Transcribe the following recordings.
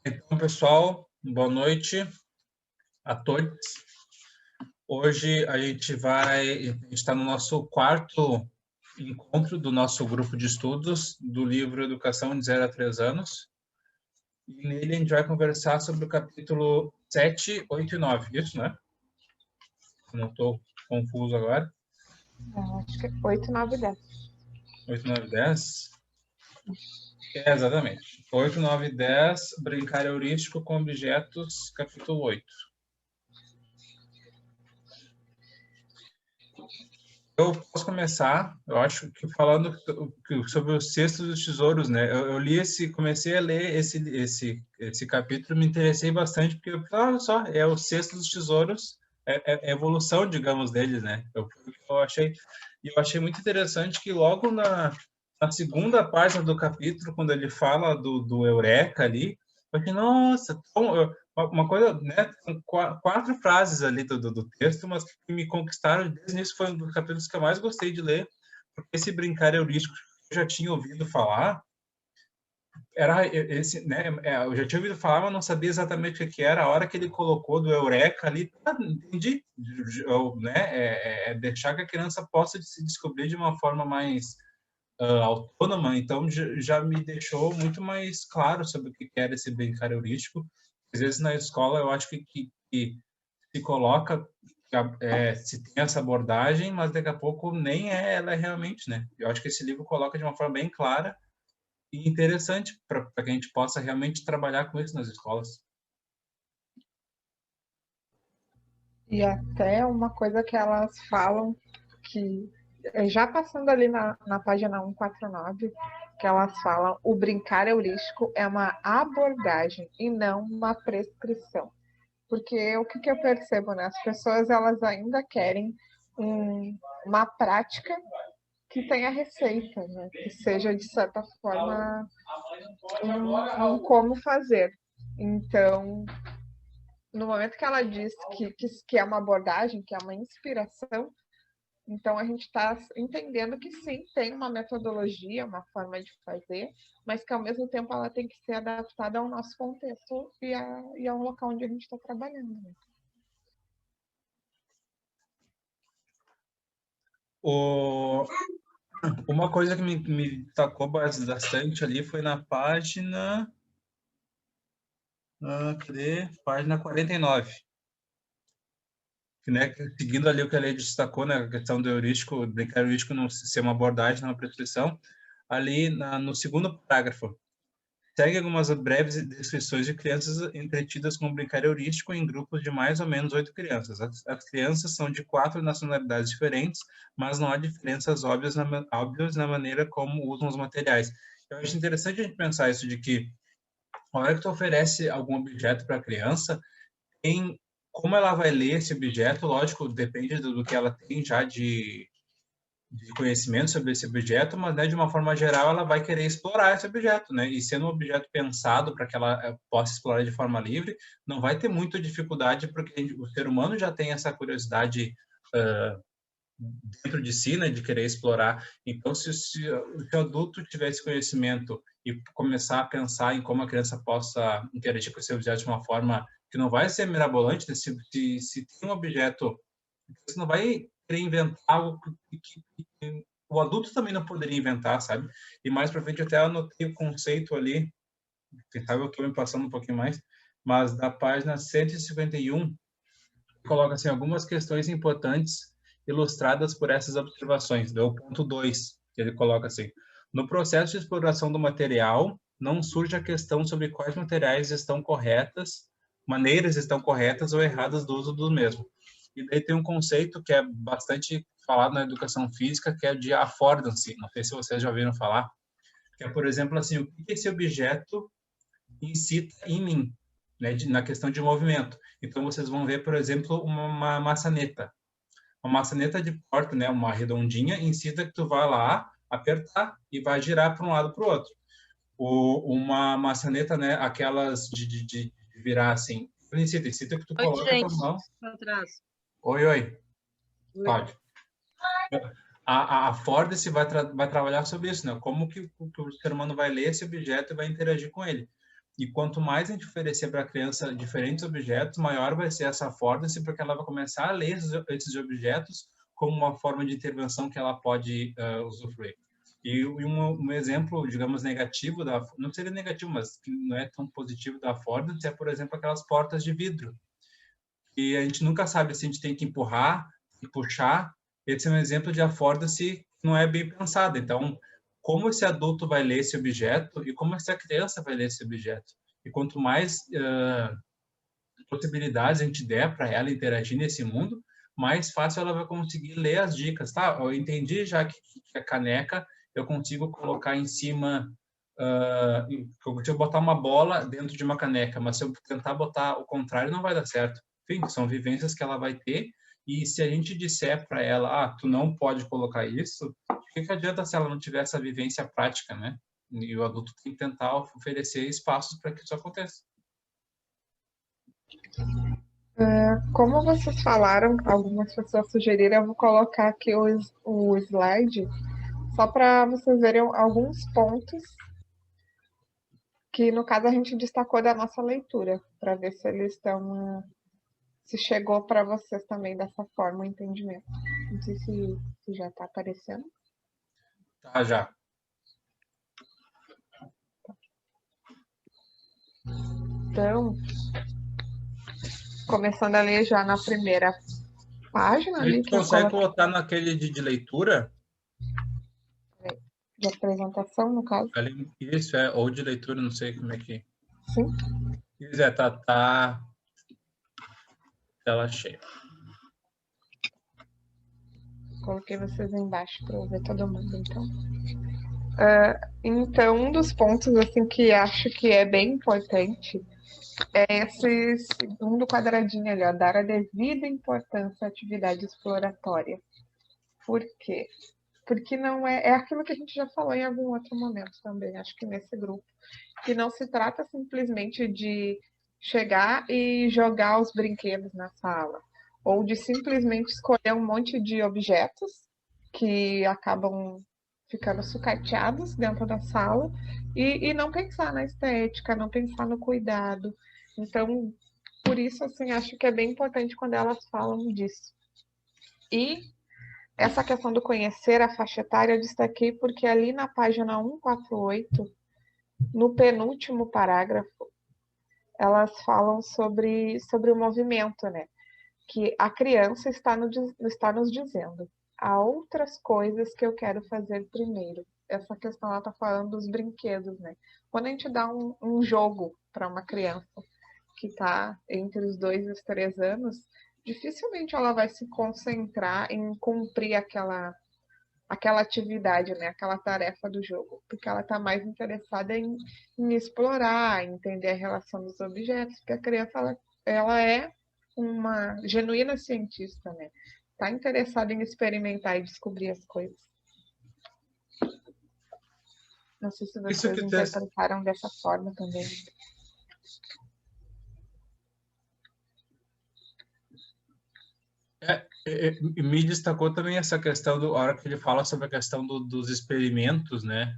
Então, pessoal, boa noite a todos. Hoje a gente está no nosso quarto encontro do nosso grupo de estudos do livro Educação de 0 a 3 anos. E nele a gente vai conversar sobre o capítulo 7, 8 e 9, isso, né? Não estou confuso agora. Acho que é 8, 9 e 10. 8, 9 e 10? Exatamente. 8, 9 e 10, brincar heurístico com objetos, capítulo 8. Eu posso começar, eu acho que falando sobre o Cesto dos Tesouros, né? Eu li comecei a ler esse capítulo, me interessei bastante, porque, olha só, é o Cesto dos Tesouros, é a evolução, digamos, deles, né? Eu achei muito interessante que logo na segunda página do capítulo, quando ele fala do Eureka ali, eu falei, nossa, uma coisa, né? 4 frases ali do texto, mas que me conquistaram desde o início. Foi um dos capítulos que eu mais gostei de ler, porque esse brincar heurístico eu já tinha ouvido falar, era esse, né? Eu já tinha ouvido falar, mas não sabia exatamente o que era. A hora que ele colocou do Eureka ali, entendi, né? Deixar que a criança possa se descobrir de uma forma mais autônoma, então já me deixou muito mais claro sobre o que era esse brincar heurístico. Às vezes na escola eu acho que se coloca, se tem essa abordagem, mas daqui a pouco nem ela realmente, né? Eu acho que esse livro coloca de uma forma bem clara e interessante para que a gente possa realmente trabalhar com isso nas escolas. E até uma coisa que elas falam, que já passando ali na página 149, que elas falam, o brincar heurístico é uma abordagem e não uma prescrição. Porque o que eu percebo, né? As pessoas, elas ainda querem uma prática que tenha receita, né? Que seja, de certa forma, um como fazer. Então, no momento que ela diz que é uma abordagem, que é uma inspiração, então a gente está entendendo que sim, tem uma metodologia, uma forma de fazer, mas que ao mesmo tempo ela tem que ser adaptada ao nosso contexto e ao local onde a gente está trabalhando. Né? Uma coisa que me tocou bastante ali foi na página... cadê? Página 49. Né, seguindo ali o que a lei destacou, né, a questão do heurístico, brincar heurístico não ser uma abordagem, não uma prescrição, ali no segundo parágrafo, segue algumas breves descrições de crianças entretidas com brincar heurístico em grupos de mais ou menos 8 crianças. As crianças são de 4 nacionalidades diferentes, mas não há diferenças óbvias na maneira como usam os materiais. Eu acho interessante a gente pensar isso, de que a hora que tu oferece algum objeto para a criança, tem como ela vai ler esse objeto, lógico, depende do que ela tem já de conhecimento sobre esse objeto, mas, né, de uma forma geral, ela vai querer explorar esse objeto, né? E sendo um objeto pensado para que ela possa explorar de forma livre, não vai ter muita dificuldade, porque o ser humano já tem essa curiosidade dentro de si, né, de querer explorar. Então, se o adulto tiver esse conhecimento e começar a pensar em como a criança possa interagir com esse objeto de uma forma que não vai ser mirabolante, né? Se tem um objeto, você não vai querer inventar algo que o adulto também não poderia inventar, sabe? E mais para frente até anotei o conceito ali, quem sabe eu estou me passando um pouquinho mais, mas da página 151, coloca assim algumas questões importantes ilustradas por essas observações. Do ponto 2, que ele coloca assim: no processo de exploração do material, não surge a questão sobre quais materiais maneiras estão corretas ou erradas do uso do mesmo. E daí tem um conceito que é bastante falado na educação física, que é de affordance. Não sei se vocês já ouviram falar, que é, por exemplo, assim, o que esse objeto incita em mim, né, na questão de movimento. Então, vocês vão ver, por exemplo, uma maçaneta. Uma maçaneta de porta, né, uma redondinha, incita que tu vá lá, apertar e vai girar para um lado para o outro. Uma maçaneta, né, aquelas de virar assim, incita que tu Oi, coloque a tua gente. mão. Atrás. Oi. Oi. Pode. A Ford vai trabalhar sobre isso, né? Como que o ser humano vai ler esse objeto e vai interagir com ele. E quanto mais a gente oferecer para a criança diferentes objetos, maior vai ser essa affordancy, porque ela vai começar a ler esses objetos como uma forma de intervenção que ela pode usufruir. E um exemplo, digamos, negativo, não seria negativo, mas que não é tão positivo da affordancy, é, por exemplo, aquelas portas de vidro. E a gente nunca sabe se a gente tem que empurrar e puxar. Esse é um exemplo de affordancy que não é bem pensado. Então, como esse adulto vai ler esse objeto e como essa criança vai ler esse objeto. E quanto mais possibilidades a gente der para ela interagir nesse mundo, mais fácil ela vai conseguir ler as dicas. Tá, eu entendi já que a caneca eu consigo colocar em cima, eu consigo botar uma bola dentro de uma caneca, mas se eu tentar botar o contrário, não vai dar certo. Enfim, são vivências que ela vai ter, e se a gente disser para ela, tu não pode colocar isso, o que adianta se ela não tiver essa vivência prática, né? E o adulto tem que tentar oferecer espaços para que isso aconteça. Como vocês falaram, algumas pessoas sugeriram, eu vou colocar aqui o slide só para vocês verem alguns pontos que, no caso, a gente destacou da nossa leitura, para ver se eles estão, se chegou para vocês também dessa forma o entendimento. Não sei se já está aparecendo. Tá, já. Então, começando a ler já na primeira página ali. Ele consegue colocar naquele de leitura? De apresentação, no caso? Isso, ou de leitura, não sei como é que... Sim. Isso, tá tela cheia. Coloquei vocês embaixo para eu ver todo mundo, então. Então, um dos pontos assim que acho que é bem importante é esse segundo quadradinho ali, ó, dar a devida importância à atividade exploratória. Por quê? Porque não é aquilo que a gente já falou em algum outro momento também, acho que nesse grupo, que não se trata simplesmente de chegar e jogar os brinquedos na sala, ou de simplesmente escolher um monte de objetos que acabam ficando sucateados dentro da sala e não pensar na estética, não pensar no cuidado. Então, por isso, assim, acho que é bem importante quando elas falam disso. E essa questão do conhecer a faixa etária eu destaquei porque ali na página 148, no penúltimo parágrafo, elas falam sobre o movimento, né? Que a criança está nos dizendo, há outras coisas que eu quero fazer primeiro. Essa questão ela está falando dos brinquedos, né? Quando a gente dá um jogo para uma criança que está entre os 2 e os 3 anos, dificilmente ela vai se concentrar em cumprir aquela atividade, né? Aquela tarefa do jogo, porque ela está mais interessada em explorar, em entender a relação dos objetos, porque a criança ela é uma genuína cientista, né? Está interessada em experimentar e descobrir as coisas. Não sei se vocês interpretaram dessa forma também. Me destacou também essa questão a hora que ele fala sobre a questão dos experimentos, né?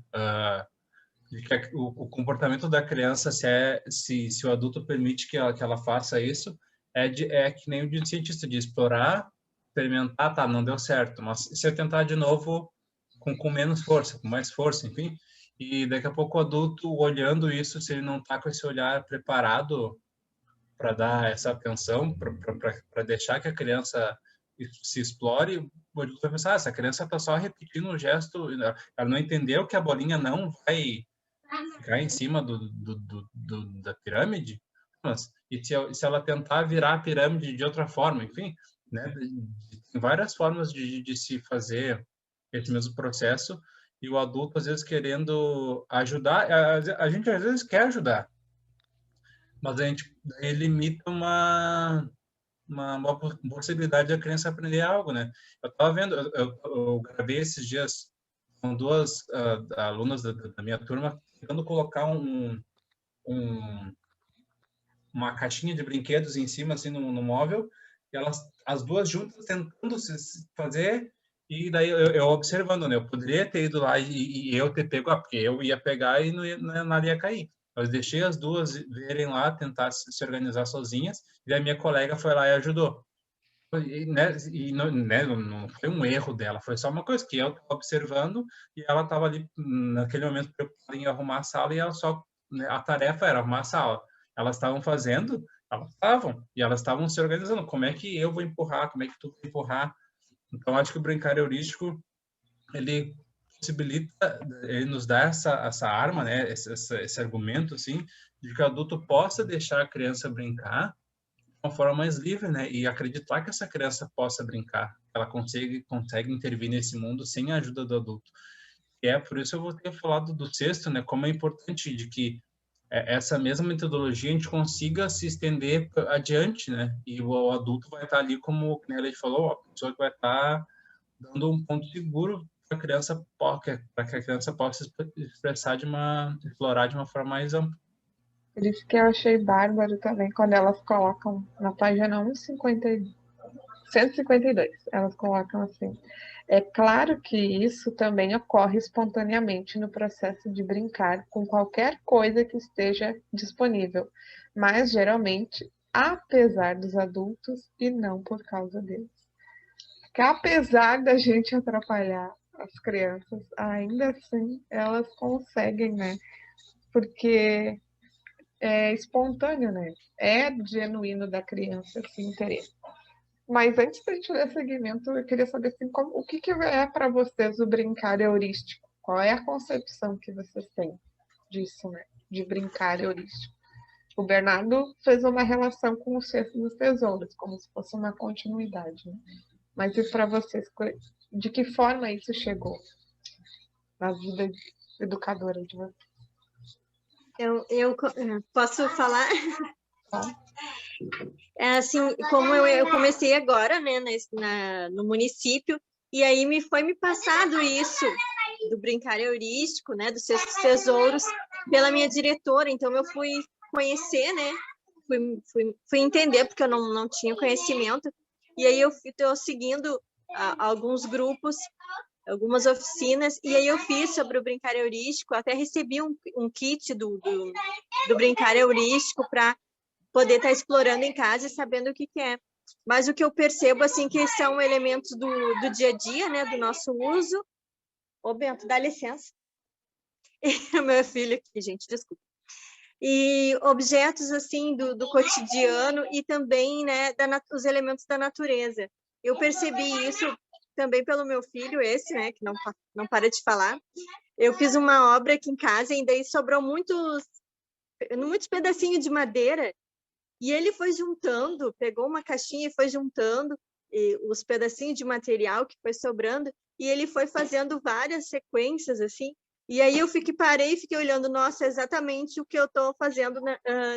De que o comportamento da criança, se o adulto permite que ela faça isso, é que nem o de cientista, de explorar, experimentar, tá, não deu certo, mas se eu tentar de novo com menos força, com mais força, enfim, e daqui a pouco o adulto olhando isso, se ele não tá com esse olhar preparado para dar essa atenção, para deixar que a criança se explore, o adulto vai pensar, essa criança está só repetindo um gesto, ela não entendeu que a bolinha não vai ficar em cima da pirâmide, mas e se ela tentar virar a pirâmide de outra forma, enfim, né? Tem várias formas de se fazer esse mesmo processo, e o adulto às vezes querendo ajudar, a gente às vezes quer ajudar, mas a gente limita uma possibilidade da criança aprender algo, né? Eu estava vendo, eu gravei esses dias com duas alunas da minha turma tentando colocar uma caixinha de brinquedos em cima, assim, no móvel, e as duas juntas tentando se fazer, e daí eu observando, né? Eu poderia ter ido lá e eu ter pego, porque eu ia pegar e nada ia cair. Eu deixei as duas verem lá, tentar se organizar sozinhas, e a minha colega foi lá e ajudou. E não, né, não foi um erro dela, foi só uma coisa que eu estava observando e ela estava ali, naquele momento, preocupada em arrumar a sala e ela só, né, a tarefa era arrumar a sala. Elas estavam fazendo, e elas estavam se organizando. Como é que eu vou empurrar? Como é que tu vai empurrar? Então, acho que o brincar heurístico, ele possibilita, ele nos dá essa arma, né, esse argumento, assim, de que o adulto possa deixar a criança brincar uma forma mais livre, né? E acreditar que essa criança possa brincar, ela consegue intervir nesse mundo sem a ajuda do adulto. E é por isso eu vou ter falado do sexto, né? Como é importante de que essa mesma metodologia a gente consiga se estender adiante, né? E o adulto vai estar ali como, como a Lei falou, a pessoa que vai estar dando um ponto seguro para que a criança possa expressar explorar de uma forma mais ampla. Por isso que eu achei bárbaro também quando elas colocam na página 152, elas colocam assim: é claro que isso também ocorre espontaneamente no processo de brincar com qualquer coisa que esteja disponível, mas geralmente apesar dos adultos e não por causa deles. Porque apesar da gente atrapalhar as crianças, ainda assim elas conseguem, né? Porque é espontâneo, né? É genuíno da criança esse interesse. Mas antes da gente dar seguimento, eu queria saber assim, o que é para vocês o brincar heurístico? Qual é a concepção que vocês têm disso, né? De brincar heurístico. O Bernardo fez uma relação com o cesto dos tesouros, como se fosse uma continuidade. Né? Mas e para vocês, de que forma isso chegou na vida educadora de vocês? Eu posso falar? Tá? É assim, como eu comecei agora, né, no município, e aí foi me passado isso do brincar heurístico, né, dos cestos tesouros, pela minha diretora. Então eu fui conhecer, né, fui entender, porque eu não tinha conhecimento, e aí eu estou seguindo alguns grupos, algumas oficinas, e aí eu fiz sobre o brincar heurístico, até recebi um kit do brincar heurístico para poder estar explorando em casa e sabendo o que é. Mas o que eu percebo, assim, que são elementos do dia a dia, né, do nosso uso. Ô, Bento, dá licença. E o meu filho aqui, gente, desculpa. E objetos, assim, do cotidiano e também, né, os elementos da natureza. Eu percebi isso também pelo meu filho, esse, né, que não para de falar. Eu fiz uma obra aqui em casa e daí sobrou muitos pedacinhos de madeira. E ele foi juntando, pegou uma caixinha e foi juntando os pedacinhos de material que foi sobrando, e ele foi fazendo várias sequências, assim, e aí eu parei e fiquei olhando, nossa, é exatamente o que eu estou fazendo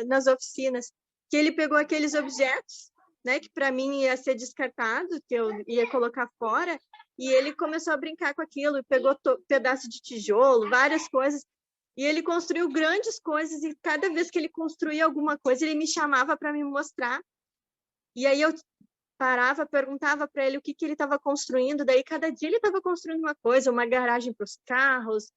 nas oficinas, que ele pegou aqueles objetos, né, que para mim ia ser descartado, que eu ia colocar fora, e ele começou a brincar com aquilo, e pegou pedaço de tijolo, várias coisas, e ele construiu grandes coisas, e cada vez que ele construía alguma coisa, ele me chamava para me mostrar. E aí eu parava, perguntava para ele o que ele estava construindo, daí cada dia ele estava construindo uma coisa, uma garagem para os carros,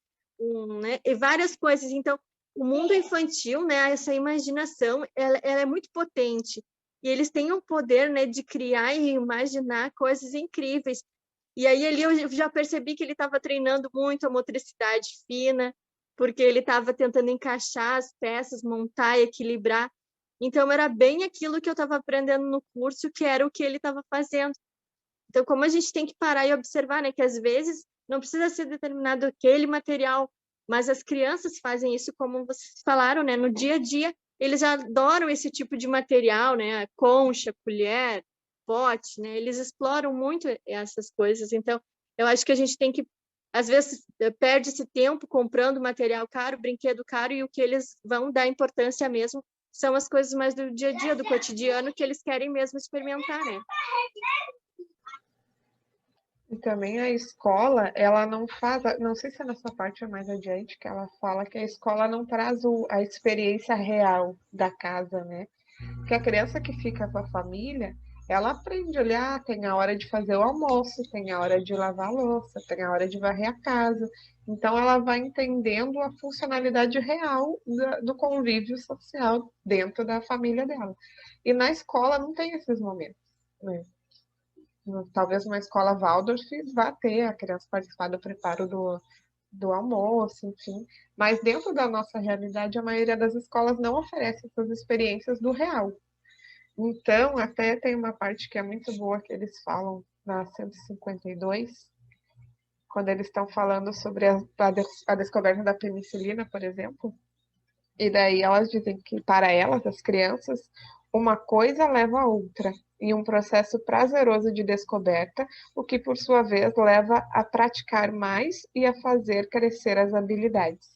né, e várias coisas. Então, o mundo infantil, né, essa imaginação, ela é muito potente. E eles têm o poder, né, de criar e imaginar coisas incríveis. E aí ali eu já percebi que ele estava treinando muito a motricidade fina, porque ele estava tentando encaixar as peças, montar e equilibrar. Então, era bem aquilo que eu estava aprendendo no curso, que era o que ele estava fazendo. Então, como a gente tem que parar e observar, né, que às vezes não precisa ser determinado aquele material, mas as crianças fazem isso, como vocês falaram, né, no dia a dia, eles adoram esse tipo de material, né, concha, colher, pote, né, eles exploram muito essas coisas. Então, eu acho que a gente tem que, às vezes, perde esse tempo comprando material caro, brinquedo caro, e o que eles vão dar importância mesmo são as coisas mais do dia a dia, do cotidiano, que eles querem mesmo experimentar, né? E também a escola, ela não faz, não sei se é nessa parte ou mais adiante, que ela fala que a escola não traz a experiência real da casa, né? Porque a criança que fica com a família, ela aprende ali, tem a hora de fazer o almoço, tem a hora de lavar a louça, tem a hora de varrer a casa. Então, ela vai entendendo a funcionalidade real do convívio social dentro da família dela. E na escola não tem esses momentos, né? Talvez uma escola Waldorf vá ter a criança participar do preparo do almoço, enfim. Mas dentro da nossa realidade, a maioria das escolas não oferece essas experiências do real. Então, até tem uma parte que é muito boa que eles falam na 152, quando eles estão falando sobre a descoberta da penicilina, por exemplo. E daí elas dizem que, para elas, as crianças, uma coisa leva a outra, em um processo prazeroso de descoberta, o que, por sua vez, leva a praticar mais e a fazer crescer as habilidades.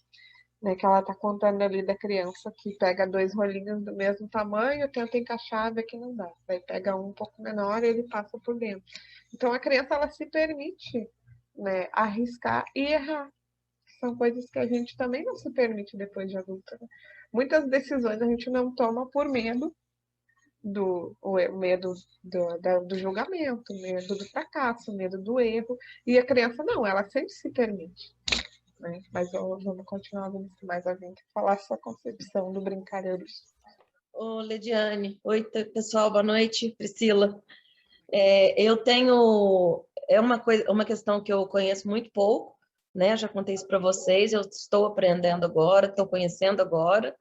Né, que ela está contando ali da criança que pega 2 rolinhos do mesmo tamanho, tenta encaixar, vê que não dá. Daí pega um pouco menor e ele passa por dentro. Então, a criança, ela se permite, né, arriscar e errar. São coisas que a gente também não se permite depois de adulta. Né? Muitas decisões a gente não toma por medo medo do julgamento, medo do fracasso, medo do erro. E a criança não, ela sempre se permite. Né? Mas vamos continuar mais a gente falar essa concepção do brincar heurístico. Ô, Lediane. Oi, pessoal, boa noite. Priscila. Eu tenho... É uma questão que eu conheço muito pouco, né? Já contei isso para vocês, eu estou aprendendo agora, estou conhecendo agora.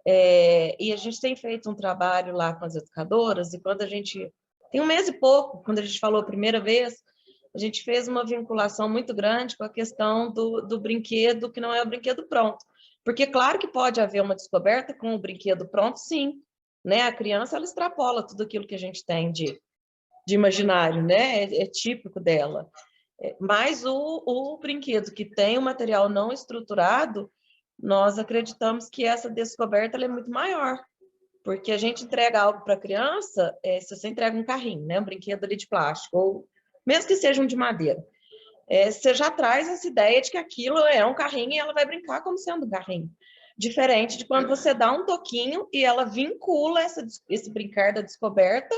E a gente tem feito um trabalho lá com as educadoras, e quando a gente... Tem 1 mês e pouco, quando a gente falou a primeira vez, a gente fez uma vinculação muito grande com a questão do brinquedo, que não é o brinquedo pronto. Porque, claro que pode haver uma descoberta com o brinquedo pronto, sim. Né? A criança, ela extrapola tudo aquilo que a gente tem de imaginário, né? É típico dela. Mas o brinquedo que tem o material não estruturado, nós acreditamos que essa descoberta ela é muito maior. Porque a gente entrega algo para a criança, se você entrega um carrinho, né? Um brinquedo ali de plástico, ou mesmo que seja um de madeira, você já traz essa ideia de que aquilo é um carrinho e ela vai brincar como sendo um carrinho. Diferente de quando você dá um toquinho e ela vincula esse brincar da descoberta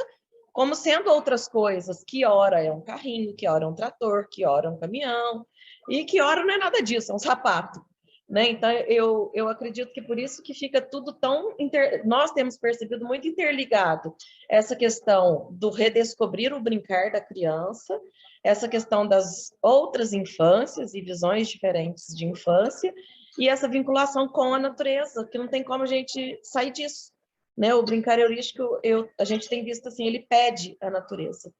como sendo outras coisas, que ora é um carrinho, que ora é um trator, que ora é um caminhão, e que ora não é nada disso, é um sapato. Né? Então, eu acredito que por isso que fica tudo tão... Nós temos percebido muito interligado essa questão do redescobrir o brincar da criança, essa questão das outras infâncias e visões diferentes de infância, e essa vinculação com a natureza, que não tem como a gente sair disso. Né? O brincar heurístico, a gente tem visto assim, ele pede a natureza.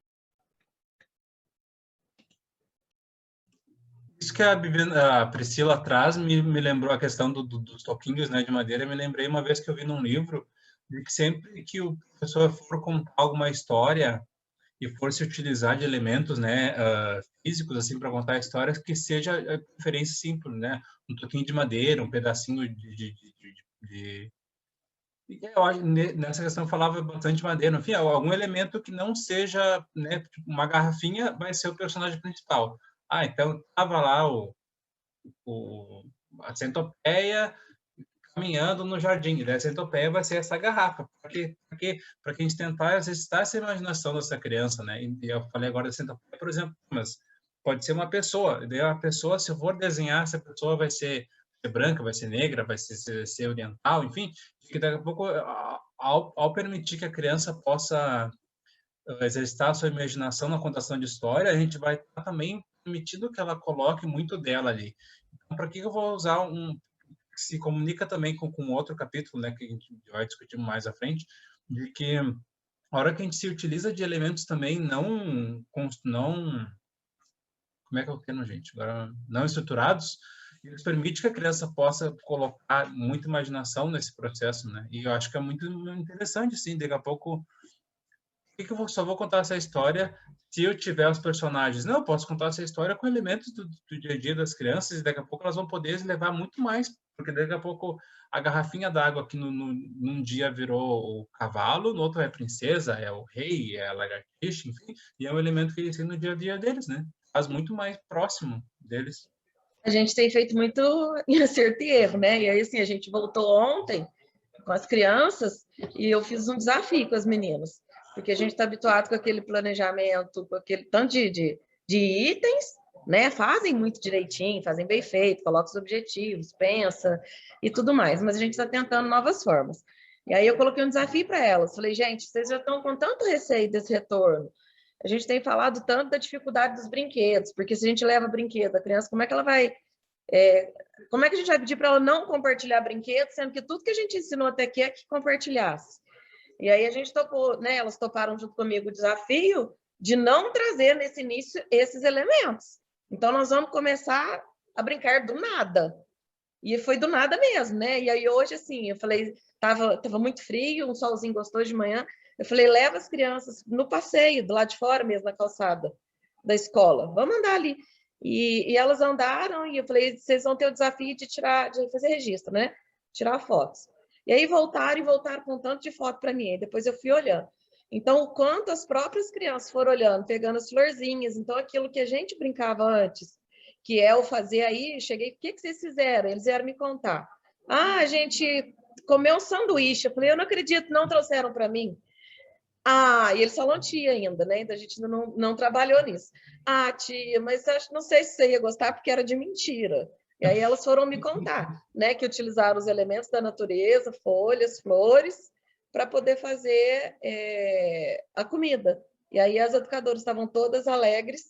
Isso que a Priscila traz me lembrou a questão dos toquinhos, né, de madeira. Me lembrei uma vez que eu vi num livro de que sempre que o professor for contar alguma história e for se utilizar de elementos, né, físicos assim para contar histórias, que seja a preferência simples, né, um toquinho de madeira, um pedacinho eu acho, nessa questão eu falava bastante madeira, enfim, algum elemento que não seja, né, tipo, uma garrafinha vai ser o personagem principal. Então tava lá a centopeia caminhando no jardim, e a centopeia vai ser essa garrafa, para que a gente tentar exercitar essa imaginação dessa criança, né? E eu falei agora da centopeia, por exemplo, mas pode ser uma pessoa, e daí a pessoa, se eu for desenhar, essa pessoa vai ser branca, vai ser negra, vai ser oriental, enfim, que daqui a pouco, ao permitir que a criança possa exercitar a sua imaginação na contação de história, a gente vai estar também permitindo que ela coloque muito dela ali. Então, para que eu vou usar que se comunica também com outro capítulo, né, que a gente vai discutir mais à frente, de que a hora que a gente se utiliza de elementos também não como é que é o termo, gente? Agora, não estruturados, eles permitem que a criança possa colocar muita imaginação nesse processo, né? E eu acho que é muito interessante, assim, daqui a pouco, por que eu só vou contar essa história se eu tiver os personagens? Não, eu posso contar essa história com elementos do dia a dia das crianças, e daqui a pouco elas vão poder levar muito mais, porque daqui a pouco a garrafinha d'água que num dia virou o cavalo, no outro é a princesa, é o rei, é a lagartixa, enfim, e é um elemento que eles têm no dia a dia deles, né? Faz muito mais próximo deles. A gente tem feito muito em acerto e erro, né? E aí, assim, a gente voltou ontem com as crianças e eu fiz um desafio com as meninas. porque a gente está habituado com aquele planejamento, com aquele tanto de itens, né? Fazem muito direitinho, fazem bem feito, colocam os objetivos, pensa e tudo mais, mas a gente está tentando novas formas. E aí eu coloquei um desafio para elas, falei, gente, vocês já estão com tanto receio desse retorno, a gente tem falado tanto da dificuldade dos brinquedos, porque se a gente leva brinquedo, a criança, como é que ela vai... como é que a gente vai pedir para ela não compartilhar brinquedos, sendo que tudo que a gente ensinou até aqui é que compartilhasse? E aí a gente topou, né? Elas toparam junto comigo o desafio de não trazer nesse início esses elementos. Então nós vamos começar a brincar do nada. E foi do nada mesmo, né? E aí hoje, assim, eu falei, tava muito frio, um solzinho gostoso de manhã, eu falei, leva as crianças no passeio, do lado de fora mesmo, na calçada da escola. Vamos andar ali. E elas andaram e eu falei, vocês vão ter o desafio de fazer registro, né? Tirar fotos. E aí voltaram com um tanto de foto para mim. Depois eu fui olhando. Então, o quanto as próprias crianças foram olhando, pegando as florzinhas. Então, aquilo que a gente brincava antes, que é o fazer aí, cheguei, o que vocês fizeram? Eles vieram me contar. Ah, a gente comeu um sanduíche. Eu falei, eu não acredito, não trouxeram para mim. Ah, e eles falam tia ainda, né? A gente ainda não trabalhou nisso. Ah, tia, mas não sei se você ia gostar porque era de mentira. E aí elas foram me contar, né? Que utilizaram os elementos da natureza, folhas, flores, para poder fazer a comida. E aí as educadoras estavam todas alegres,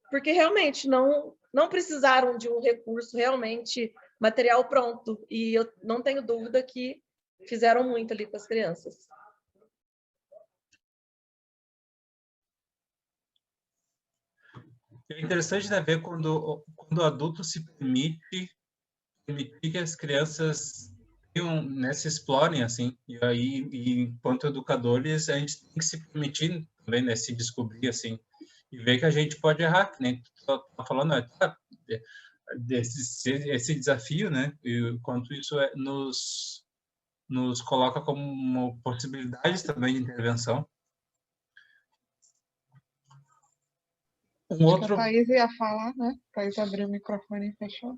porque realmente não precisaram de um recurso realmente material pronto. E eu não tenho dúvida que fizeram muito ali com as crianças. É interessante, né, ver quando o adulto se permitir que as crianças né, se explorem, assim, e aí, enquanto educadores, a gente tem que se permitir também, né, se descobrir, assim, e ver que a gente pode errar, que nem tu tá falando, esse desafio, né, e o quanto isso nos coloca como possibilidades também de intervenção. Acho que a Thaís ia falar, né? A Thaís abriu o microfone e fechou.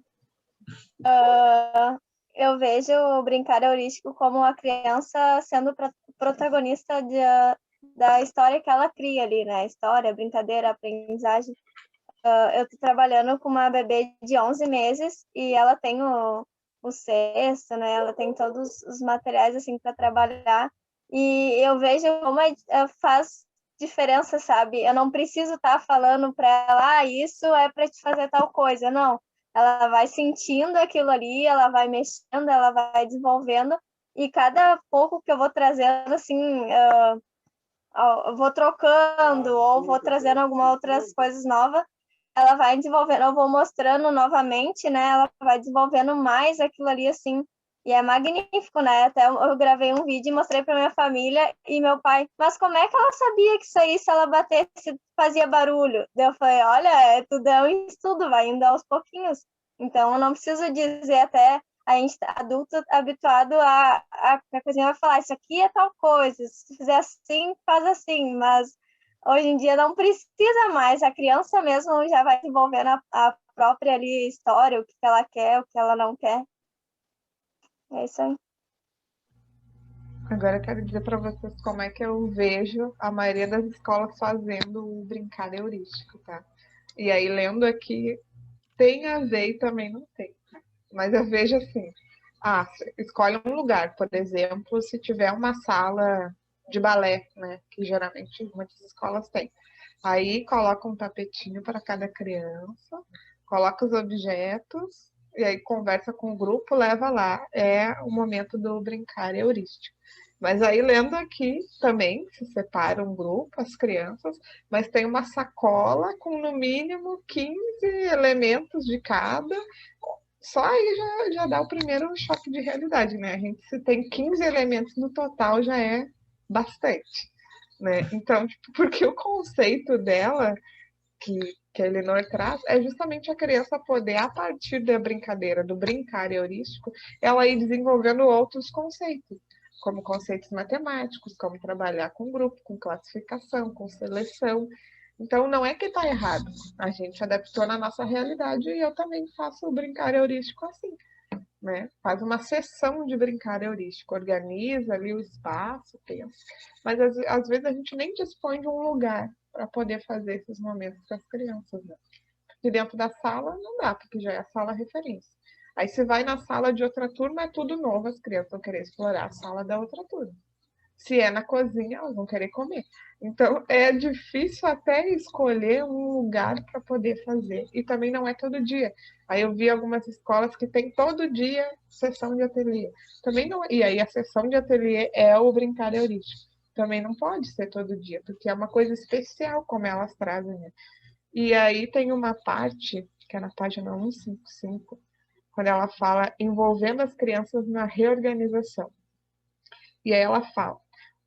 Eu vejo o brincar heurístico como a criança sendo protagonista da história que ela cria ali, né? História, brincadeira, aprendizagem. Eu estou trabalhando com uma bebê de 11 meses e ela tem o cesto, né? Ela tem todos os materiais assim para trabalhar e eu vejo como faz diferença, sabe? Eu não preciso estar falando para ela, isso é para te fazer tal coisa, não. Ela vai sentindo aquilo ali, ela vai mexendo, ela vai desenvolvendo e cada pouco que eu vou trazendo assim, eu vou trocando ou vou trazendo algumas outras coisas novas, ela vai desenvolvendo, eu vou mostrando novamente, né? Ela vai desenvolvendo mais aquilo ali assim. E é magnífico, né? Até eu gravei um vídeo e mostrei para minha família e meu pai, mas como é que ela sabia que isso aí, se ela batesse, fazia barulho? Daí eu falei, olha, tudo é um estudo, vai indo aos pouquinhos. Então, eu não preciso dizer até a gente adulto habituado a coisinha vai falar, isso aqui é tal coisa, se fizer assim, faz assim, mas hoje em dia não precisa mais, a criança mesmo já vai desenvolvendo a própria ali história, o que ela quer, o que ela não quer. É isso aí. Agora eu quero dizer para vocês como é que eu vejo a maioria das escolas fazendo o brincar heurístico, tá? E aí, lendo aqui, tem a ver e também não tem. Mas eu vejo assim, escolhe um lugar, por exemplo, se tiver uma sala de balé, né? Que geralmente muitas escolas têm. Aí coloca um tapetinho para cada criança, coloca os objetos, e aí conversa com o grupo, leva lá. É o momento do brincar heurístico. Mas aí, lendo aqui, também se separa um grupo, as crianças, mas tem uma sacola com, no mínimo, 15 elementos de cada. Só aí já dá o primeiro choque de realidade, né? A gente, se tem 15 elementos no total, já é bastante, né? Então, tipo, porque o conceito dela, que a Elinor traz, é justamente a criança poder, a partir da brincadeira, do brincar heurístico, ela ir desenvolvendo outros conceitos, como conceitos matemáticos, como trabalhar com grupo, com classificação, com seleção. Então, não é que está errado. A gente adaptou na nossa realidade e eu também faço o brincar heurístico assim. né? Faz uma sessão de brincar heurístico, organiza ali o espaço, pensa. Mas às vezes a gente nem dispõe de um lugar para poder fazer esses momentos com as crianças, né? Porque dentro da sala não dá, porque já é a sala referência. Aí você vai na sala de outra turma, é tudo novo, as crianças vão querer explorar a sala da outra turma. Se é na cozinha, elas vão querer comer. Então, é difícil até escolher um lugar para poder fazer. E também não é todo dia. Aí eu vi algumas escolas que tem todo dia sessão de ateliê. Também não, e aí a sessão de ateliê é o brincar heurístico. Também não pode ser todo dia, porque é uma coisa especial como elas trazem, né? E aí tem uma parte, que é na página 155, quando ela fala envolvendo as crianças na reorganização. E aí ela fala: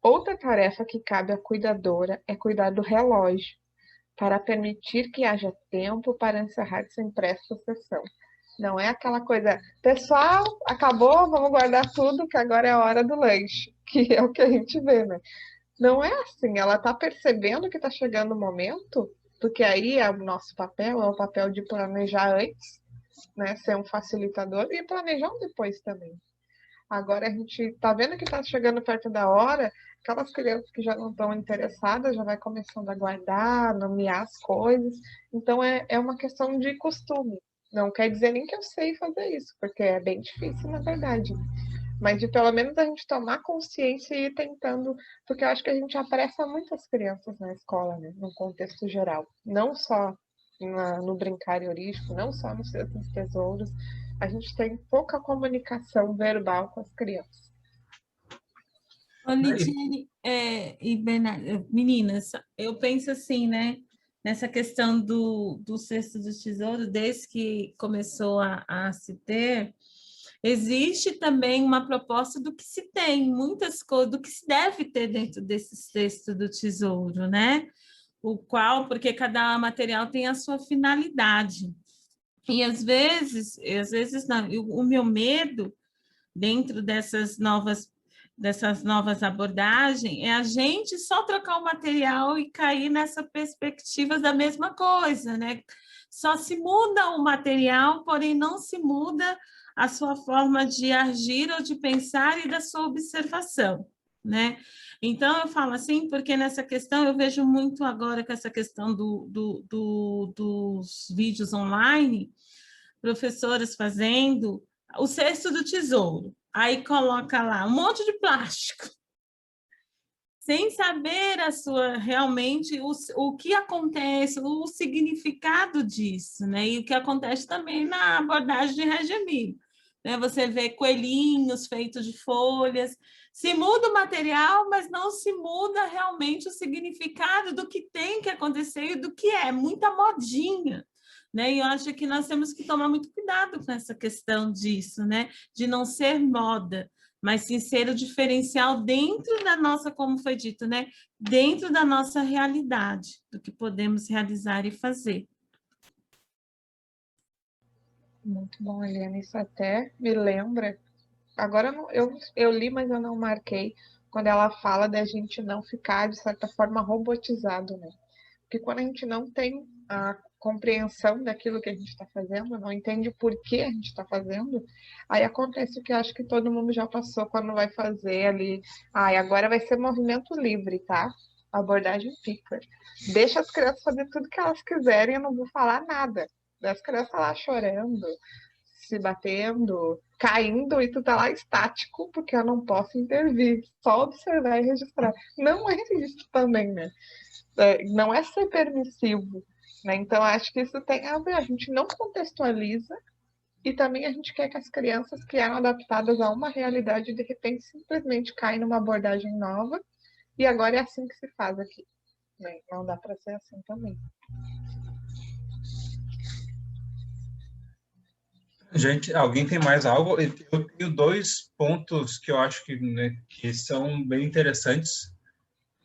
outra tarefa que cabe à cuidadora é cuidar do relógio, para permitir que haja tempo para encerrar sem pressa a sessão. Não é aquela coisa, pessoal, acabou, vamos guardar tudo, que agora é a hora do lanche, que é o que a gente vê, né? Não é assim, ela está percebendo que está chegando o momento, porque aí é o nosso papel, é o papel de planejar antes, né? Ser um facilitador e planejar um depois também. Agora a gente está vendo que está chegando perto da hora, aquelas crianças que já não estão interessadas já vai começando a guardar, nomear as coisas. Então é uma questão de costume. Não quer dizer nem que eu sei fazer isso, porque é bem difícil, na verdade. Mas de pelo menos a gente tomar consciência e ir tentando, porque eu acho que a gente apressa muito as crianças na escola, né? No contexto geral. Não só no brincar heurístico, não só nos tesouros. A gente tem pouca comunicação verbal com as crianças. Ô, Lidiane, e Bernardo, meninas, eu penso assim, né? Nessa questão do cesto do tesouro, desde que começou a se ter, existe também uma proposta do que se tem, muitas coisas, do que se deve ter dentro desse cesto do tesouro, né? O qual, porque cada material tem a sua finalidade. E às vezes não, o meu medo dentro dessas novas abordagens é a gente só trocar o material e cair nessa perspectiva da mesma coisa, né? Só se muda o material, porém não se muda a sua forma de agir ou de pensar e da sua observação, né? Então, eu falo assim, porque nessa questão eu vejo muito agora com essa questão dos vídeos online, professoras fazendo o cesto do tesouro. Aí coloca lá um monte de plástico, sem saber realmente o que acontece, o significado disso, né? E o que acontece também na abordagem de Regemiro, né? Você vê coelhinhos feitos de folhas, se muda o material, mas não se muda realmente o significado do que tem que acontecer e do que é, muita modinha. Né? E eu acho que nós temos que tomar muito cuidado com essa questão disso, né? De não ser moda, mas sim ser o diferencial dentro da nossa, como foi dito, né? Dentro da nossa realidade, do que podemos realizar e fazer. Muito bom, Eliana. Isso até me lembra. Agora eu li, mas eu não marquei, quando ela fala da gente não ficar, de certa forma, robotizado, né? Porque quando a gente não tem a compreensão daquilo que a gente está fazendo, não entende por que a gente está fazendo, aí acontece o que eu acho que todo mundo já passou quando vai fazer ali. E agora vai ser movimento livre, tá? Abordagem Pickford. Deixa as crianças fazer tudo que elas quiserem, eu não vou falar nada. As crianças lá chorando, se batendo, caindo, e tu tá lá estático, porque eu não posso intervir, só observar e registrar. Não é isso também, né? Não é ser permissivo, né? Então, acho que isso tem a ver. A gente não contextualiza e também a gente quer que as crianças que eram adaptadas a uma realidade, de repente, simplesmente caem numa abordagem nova e agora é assim que se faz aqui. Né? Não dá para ser assim também. Gente, alguém tem mais algo? Eu tenho 2 pontos que eu acho que, né, que são bem interessantes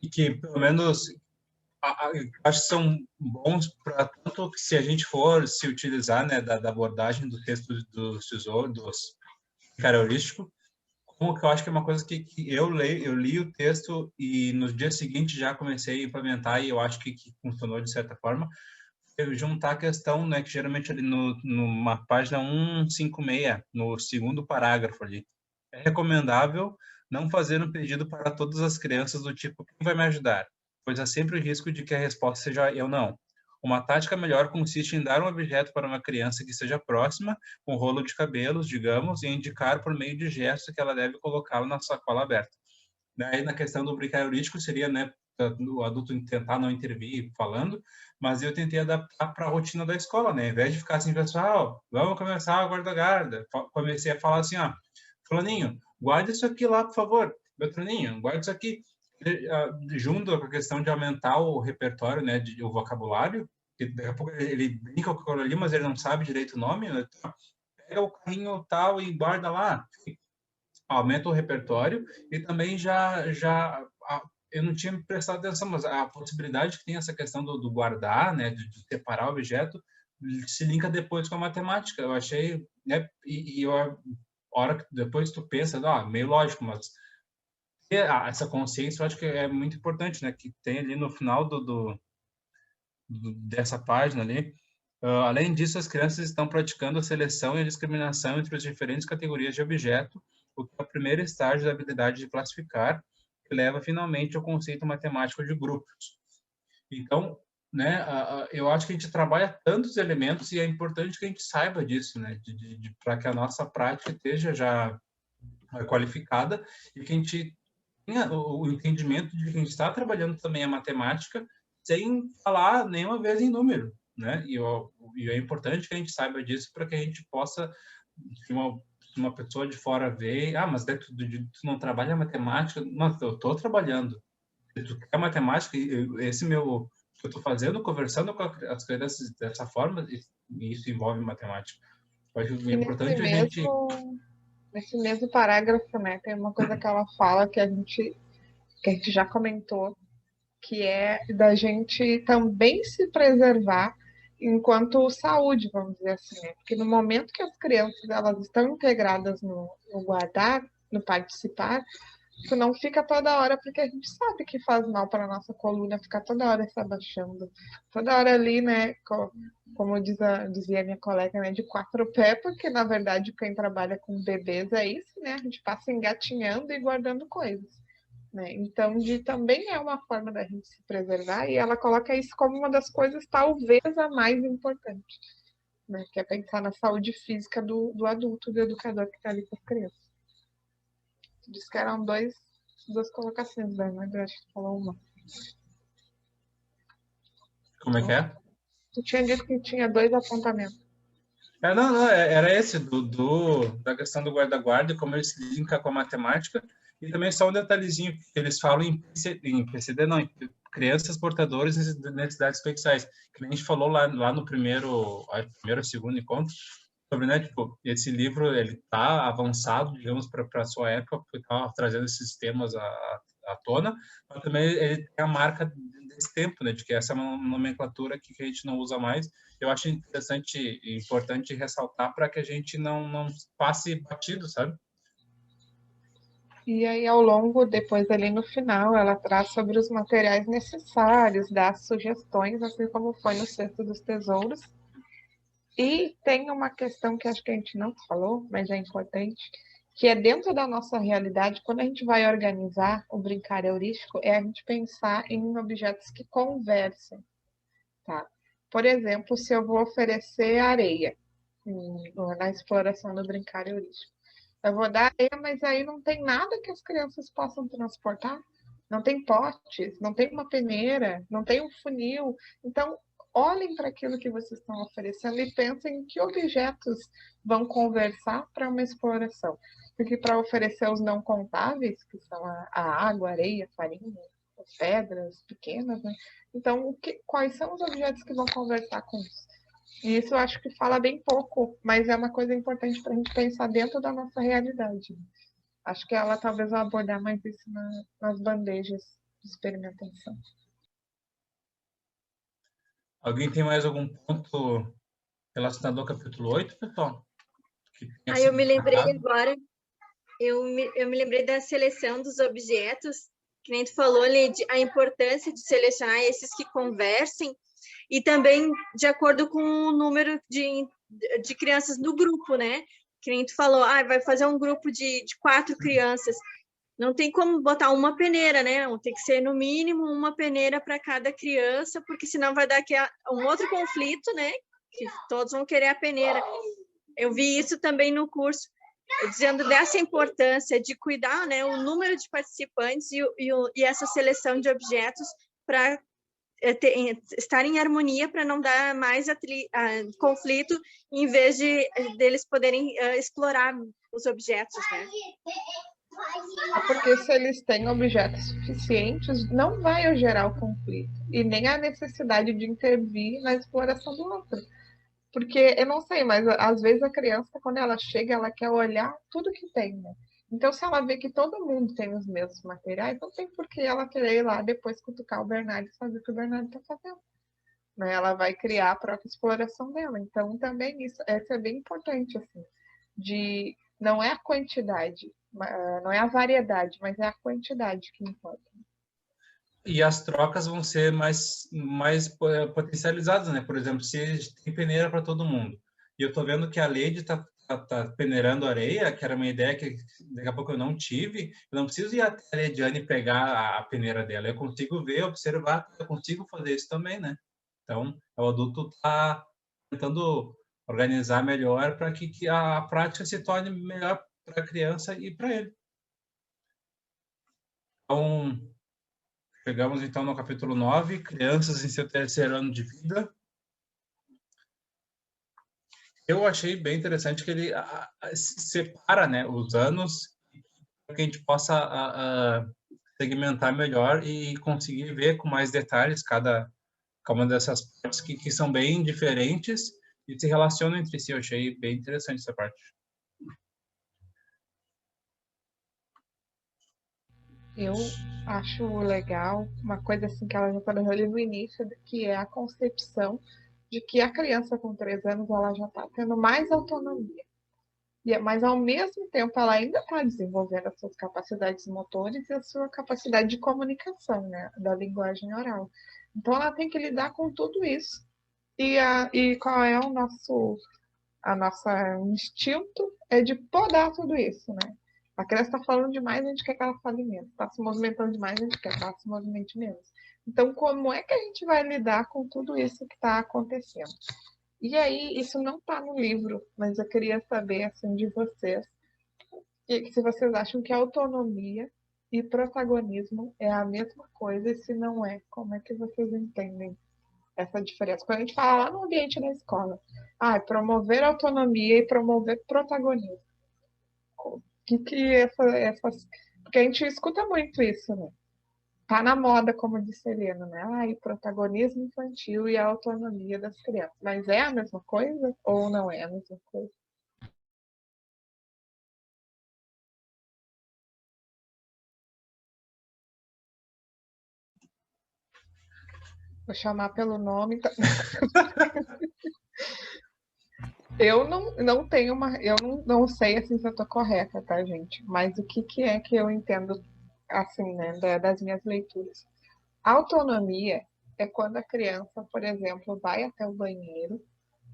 e que, pelo menos, acho que são bons para tanto que se a gente for se utilizar, né, da abordagem do texto do tesouro, dos heurístico, como que eu acho que é uma coisa que eu li o texto e no dia seguinte já comecei a implementar e eu acho que funcionou de certa forma, juntar a questão, né, que geralmente ali numa página 156, no segundo parágrafo ali, é recomendável não fazer um pedido para todas as crianças do tipo, quem vai me ajudar? Pois há sempre o risco de que a resposta seja eu não. Uma tática melhor consiste em dar um objeto para uma criança que esteja próxima, um rolo de cabelos, digamos, e indicar por meio de gestos que ela deve colocá-lo na sacola aberta. Daí, na questão do brincar heurístico, seria, né, o adulto tentar não intervir falando, mas eu tentei adaptar para a rotina da escola, né? Ao invés de ficar assim, pessoal, vamos começar a guarda-guarda. Comecei a falar assim, ó, fulaninho, guarda isso aqui lá, por favor. Beltraninho, guarda isso aqui. Junto com a questão de aumentar o repertório, né, o vocabulário, que daqui a pouco ele brinca com aquilo ali, mas ele não sabe direito o nome, né? Pega o carrinho tal e guarda lá. Aumenta o repertório e também eu não tinha prestado atenção, mas a possibilidade que tem essa questão do guardar, né, de separar o objeto, se linka depois com a matemática. Eu achei, né, a hora que depois tu pensa, meio lógico, mas essa consciência eu acho que é muito importante, né, que tem ali no final dessa página ali. Além disso, as crianças estão praticando a seleção e a discriminação entre as diferentes categorias de objeto, o que é o primeiro estágio da habilidade de classificar, que leva finalmente ao conceito matemático de grupos. Então, né, eu acho que a gente trabalha tantos elementos e é importante que a gente saiba disso, né, para que a nossa prática esteja já qualificada e que a gente tenha o entendimento de que a gente está trabalhando também a matemática sem falar nenhuma vez em número, né? E é importante que a gente saiba disso para que a gente possa, se uma pessoa de fora ver, mas tu não trabalha matemática, mas eu estou trabalhando. Se tu quer matemática, esse meu que eu estou fazendo, conversando com as crianças dessa forma, e isso envolve matemática. Eu acho que é importante a gente... Nesse mesmo parágrafo, né, tem uma coisa que ela fala que a gente já comentou, que é da gente também se preservar enquanto saúde, vamos dizer assim, né? Porque no momento que as crianças elas estão integradas no guardar, no participar, isso não fica toda hora, porque a gente sabe que faz mal para a nossa coluna ficar toda hora se abaixando, toda hora ali, né, como dizia minha colega, né, de 4 pés, porque na verdade quem trabalha com bebês é isso, né, a gente passa engatinhando e guardando coisas. Né? Então, também é uma forma da gente se preservar, e ela coloca isso como uma das coisas talvez a mais importante, né? Que é pensar na saúde física do adulto, do educador que está ali com as crianças. Diz que eram duas colocações, né? Eu acho que falou uma. Como é que é? Tu tinha dito que tinha 2 apontamentos. Era esse, da questão do guarda-guarda, como ele se linka com a matemática. E também só um detalhezinho, que eles falam em PCD, não, em crianças portadoras de necessidades especiais, que a gente falou lá no primeiro ou segundo encontro, sobre, né, tipo, esse livro, ele tá avançado, digamos, para a sua época, porque estava trazendo esses temas à tona, mas também ele tem a marca desse tempo, né, de que essa é uma nomenclatura que a gente não usa mais. Eu acho interessante e importante ressaltar para que a gente não passe batido, sabe? E aí, ao longo, depois ali no final, ela traz sobre os materiais necessários, dá sugestões, assim como foi no Cesto dos Tesouros. E tem uma questão que acho que a gente não falou, mas é importante, que é dentro da nossa realidade, quando a gente vai organizar o brincar heurístico, é a gente pensar em objetos que conversem, tá? Por exemplo, se eu vou oferecer areia na exploração do brincar heurístico, eu vou dar areia, mas aí não tem nada que as crianças possam transportar. Não tem potes, não tem uma peneira, não tem um funil. Então, olhem para aquilo que vocês estão oferecendo e pensem em que objetos vão conversar para uma exploração. Porque para oferecer os não contáveis, que são a água, a areia, a farinha, as pedras pequenas, né? Então, quais são os objetos que vão conversar com isso? E isso eu acho que fala bem pouco, mas é uma coisa importante para a gente pensar dentro da nossa realidade. Acho que ela talvez vai abordar mais isso nas bandejas de experimentação. Alguém tem mais algum ponto relacionado ao capítulo 8, pessoal? Eu me lembrei agora, eu me lembrei da seleção dos objetos, que nem tu falou, Lid, a importância de selecionar esses que conversem. E também de acordo com o número de crianças do grupo, né? Que nem tu falou, vai fazer um grupo de 4 crianças. Não tem como botar uma peneira, né? Tem que ser, no mínimo, uma peneira para cada criança, porque senão vai dar um outro conflito, né? Que todos vão querer a peneira. Eu vi isso também no curso, dizendo dessa importância de cuidar, né, o número de participantes e essa seleção de objetos para estar em harmonia, para não dar mais conflito, em vez deles poderem explorar os objetos, né? Porque se eles têm objetos suficientes, não vai gerar o conflito e nem a necessidade de intervir na exploração do outro. Porque, eu não sei, mas às vezes a criança, quando ela chega, ela quer olhar tudo que tem, né? Então, se ela vê que todo mundo tem os mesmos materiais, não tem por que ela querer ir lá depois cutucar o Bernardo e fazer o que o Bernardo está fazendo. Né? Ela vai criar a própria exploração dela. Então, também isso é bem importante, assim, não é a quantidade, não é a variedade, mas é a quantidade que importa. E as trocas vão ser mais potencializadas, né? Por exemplo, se tem peneira para todo mundo, e eu estou vendo que a Lady está peneirando areia, que era uma ideia que daqui a pouco eu não tive, eu não preciso ir até a Lediane pegar a peneira dela, eu consigo ver, observar, eu consigo fazer isso também, né? Então, o adulto está tentando organizar melhor para que a prática se torne melhor para a criança e para ele. Então, chegamos, então, no capítulo 9, crianças em seu terceiro ano de vida. Eu achei bem interessante que ele separa, né, os anos para que a gente possa segmentar melhor e conseguir ver com mais detalhes cada uma dessas partes que são bem diferentes e se relacionam entre si. Eu achei bem interessante essa parte. Eu acho legal uma coisa assim que ela já falou ali no início, que é a concepção de que a criança com 3 anos ela já está tendo mais autonomia. Mas, ao mesmo tempo, ela ainda está desenvolvendo as suas capacidades motores e a sua capacidade de comunicação, né, da linguagem oral. Então, ela tem que lidar com tudo isso. E qual é o nosso instinto? É de podar tudo isso, né? A criança está falando demais, a gente quer que ela fale menos. Está se movimentando demais, a gente quer que ela se movimente menos. Então, como é que a gente vai lidar com tudo isso que está acontecendo? E aí, isso não está no livro, mas eu queria saber, assim, de vocês, se vocês acham que autonomia e protagonismo é a mesma coisa, e se não é, como é que vocês entendem essa diferença? Quando a gente fala lá no ambiente da escola, promover autonomia e promover protagonismo. Porque a gente escuta muito isso, né? Tá na moda, como disse a Helena, né? Protagonismo infantil e a autonomia das crianças. Mas é a mesma coisa ou não é a mesma coisa? Vou chamar pelo nome. Eu não tenho eu não sei assim, se eu estou correta, tá, gente? Mas o que é que eu entendo, assim, né, das minhas leituras? Autonomia é quando a criança, por exemplo, vai até o banheiro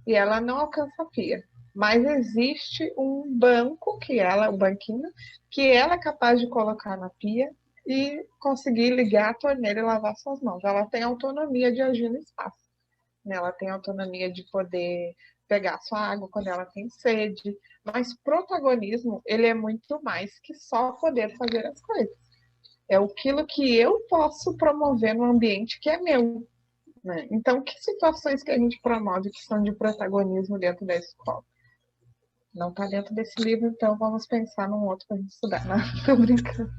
e ela não alcança a pia. Mas existe um banquinho, que ela é capaz de colocar na pia e conseguir ligar a torneira e lavar suas mãos. Ela tem autonomia de agir no espaço. Né? Ela tem autonomia de poder pegar sua água quando ela tem sede. Mas protagonismo, ele é muito mais que só poder fazer as coisas. É aquilo que eu posso promover no ambiente que é meu. Né? Então, que situações que a gente promove que são de protagonismo dentro da escola? Não está dentro desse livro, então vamos pensar num outro para a gente estudar. Não, estou brincando.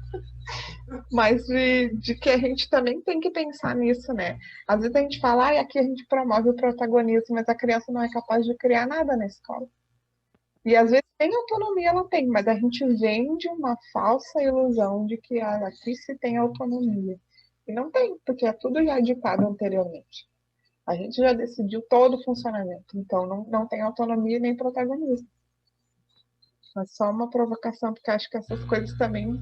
Mas de que a gente também tem que pensar nisso, né? Às vezes a gente fala, aqui a gente promove o protagonismo, mas a criança não é capaz de criar nada na escola. E às vezes tem autonomia, ela tem, mas a gente vende uma falsa ilusão de que aqui se tem autonomia. E não tem, porque é tudo já ditado anteriormente. A gente já decidiu todo o funcionamento, então não tem autonomia nem protagonismo. Mas só uma provocação, porque acho que essas coisas também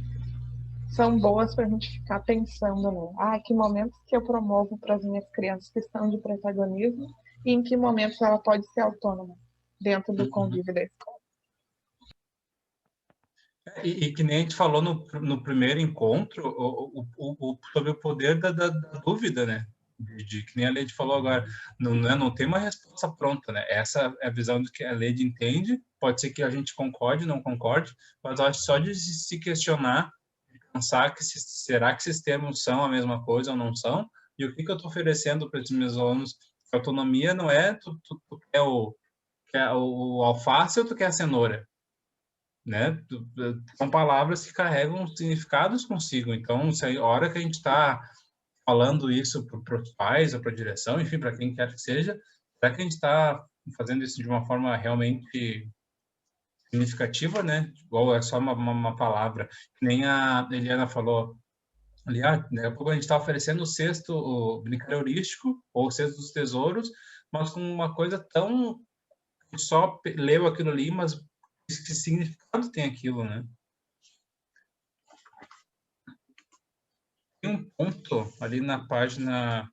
são boas para a gente ficar pensando, né? Ah, que momentos que eu promovo para as minhas crianças que estão de protagonismo e em que momentos ela pode ser autônoma dentro do convívio da escola. E que nem a gente falou no primeiro encontro, sobre o poder da dúvida, né? Que nem a Leide falou agora, não tem uma resposta pronta, né? Essa é a visão do que a Leide entende, pode ser que a gente concorde, não concorde, mas eu acho só de se questionar, pensar que será que esses termos são a mesma coisa ou não são, e o que eu estou oferecendo para esses meus alunos. Autonomia não é tu quer o alface ou tu quer a cenoura, né? São palavras que carregam significados consigo. Então, se a hora que a gente está falando isso para os pais ou para a direção, enfim, para quem quer que seja, será que a gente está fazendo isso de uma forma realmente significativa, né? Ou é só uma palavra? Que nem a Eliana falou ali, daqui a pouco a gente está oferecendo o cesto, o brincadeira heurístico, ou o cesto dos tesouros, mas com uma coisa tão... A gente só leu aquilo ali, mas que significado tem aquilo, né? Tem um ponto ali na página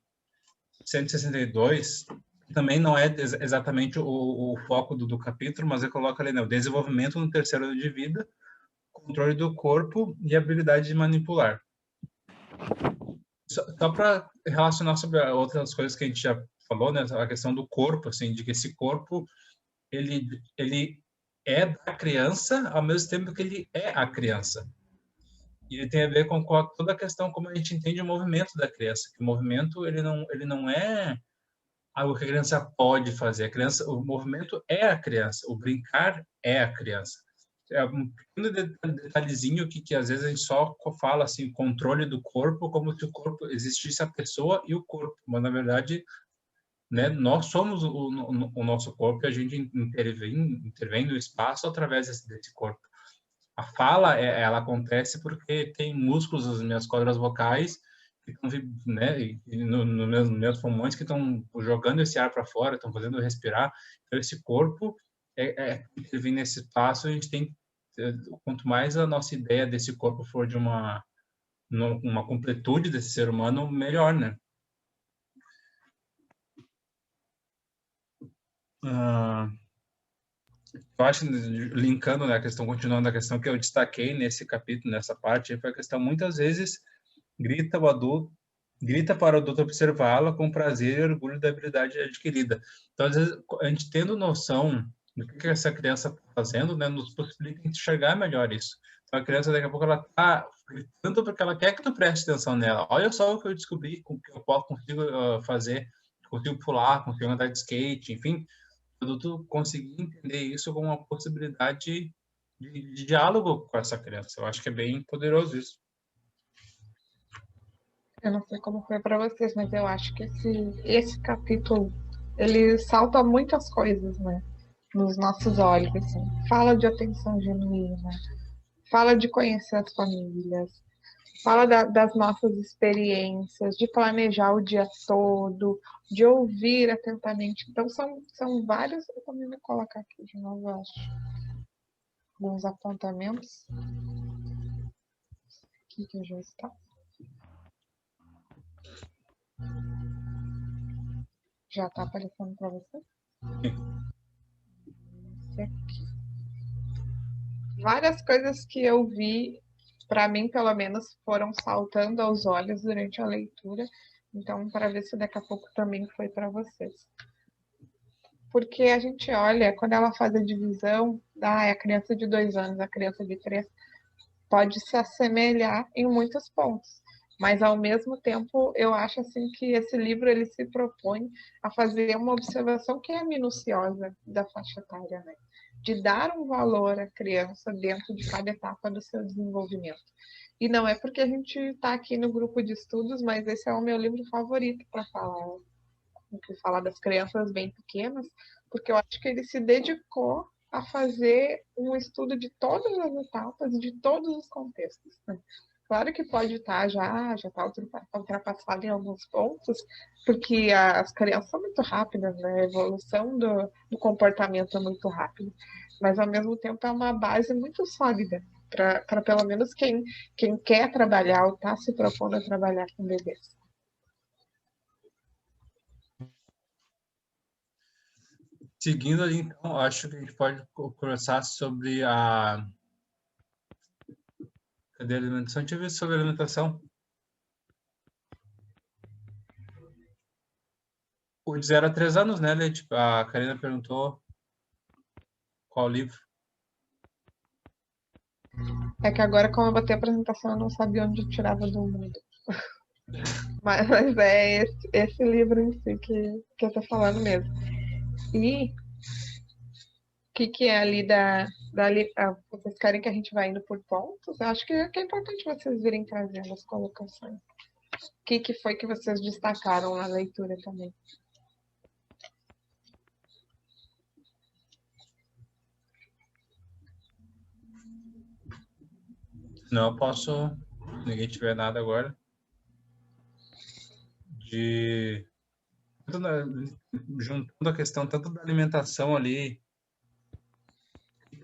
162, que também não é exatamente o foco do capítulo, mas ele coloca ali, né, o desenvolvimento no terceiro ano de vida, controle do corpo e habilidade de manipular. Só para relacionar sobre outras coisas que a gente já falou, né, a questão do corpo, assim, de que esse corpo, ele é da criança ao mesmo tempo que ele é a criança. E ele tem a ver com toda a questão como a gente entende o movimento da criança. Que o movimento ele não é algo que a criança pode fazer. O movimento é a criança. O brincar é a criança. É um pequeno detalhezinho que às vezes a gente só fala assim, controle do corpo, como se o corpo existisse a pessoa e o corpo. Mas na verdade, né, nós somos o nosso corpo e a gente intervém no espaço através desse corpo. A fala, ela acontece porque tem músculos nas minhas cordas vocais que estão, né, nos meus pulmões que estão jogando esse ar para fora, estão fazendo eu respirar. Então, esse corpo intervém nesse espaço. A gente tem, quanto mais a nossa ideia desse corpo for de uma completude desse ser humano, melhor, né? Eu acho, linkando, né, a questão, continuando a questão que eu destaquei nesse capítulo, nessa parte, foi a questão, muitas vezes, grita para o adulto observá-la com prazer e orgulho da habilidade adquirida. Então, às vezes, a gente tendo noção do que essa criança está fazendo, né, nos possibilita enxergar melhor isso. Então, a criança, daqui a pouco, ela está gritando porque ela quer que tu preste atenção nela. Olha só o que eu descobri, com que eu consigo fazer, consigo pular, consigo andar de skate, enfim, adulto conseguir entender isso como uma possibilidade de diálogo com essa criança. Eu acho que é bem poderoso isso. Eu não sei como foi para vocês, mas eu acho que esse capítulo, ele salta muitas coisas, né? Nos nossos olhos, assim. Fala de atenção genuína, fala de conhecer as famílias, fala das nossas experiências, de planejar o dia todo, de ouvir atentamente. Então, são vários... Eu também vou colocar aqui de novo, eu acho. Alguns apontamentos. Aqui que já está. Já está aparecendo para você? Esse aqui. Várias coisas que eu vi, para mim, pelo menos, foram saltando aos olhos durante a leitura. Então, para ver se daqui a pouco também foi para vocês. Porque a gente olha, quando ela faz a divisão, a criança de 2 anos, a criança de 3, pode se assemelhar em muitos pontos. Mas, ao mesmo tempo, eu acho assim que esse livro ele se propõe a fazer uma observação que é minuciosa da faixa etária, né? De dar um valor à criança dentro de cada etapa do seu desenvolvimento. E não é porque a gente está aqui no grupo de estudos, mas esse é o meu livro favorito para falar das crianças bem pequenas, porque eu acho que ele se dedicou a fazer um estudo de todas as etapas, de todos os contextos, né? Claro que pode estar já está ultrapassado em alguns pontos, porque as crianças são muito rápidas, né? A evolução do comportamento é muito rápida, mas ao mesmo tempo é uma base muito sólida para pelo menos quem quer trabalhar ou está se propondo a trabalhar com bebês. Seguindo ali, então, acho que a gente pode conversar sobre a... Cadê a alimentação? A gente viu sobre a alimentação. O de 0 a 3 anos, né, Leite? A Karina perguntou qual livro. É que agora, como eu botei a apresentação, eu não sabia onde eu tirava do mundo. Mas é esse livro em si que eu tô falando mesmo. E o que é ali vocês querem que a gente vá indo por pontos? Eu acho que é importante vocês virem trazendo as colocações. O que foi que vocês destacaram na leitura também? Não, eu posso... Se ninguém tiver nada agora. Juntando a questão tanto da alimentação ali,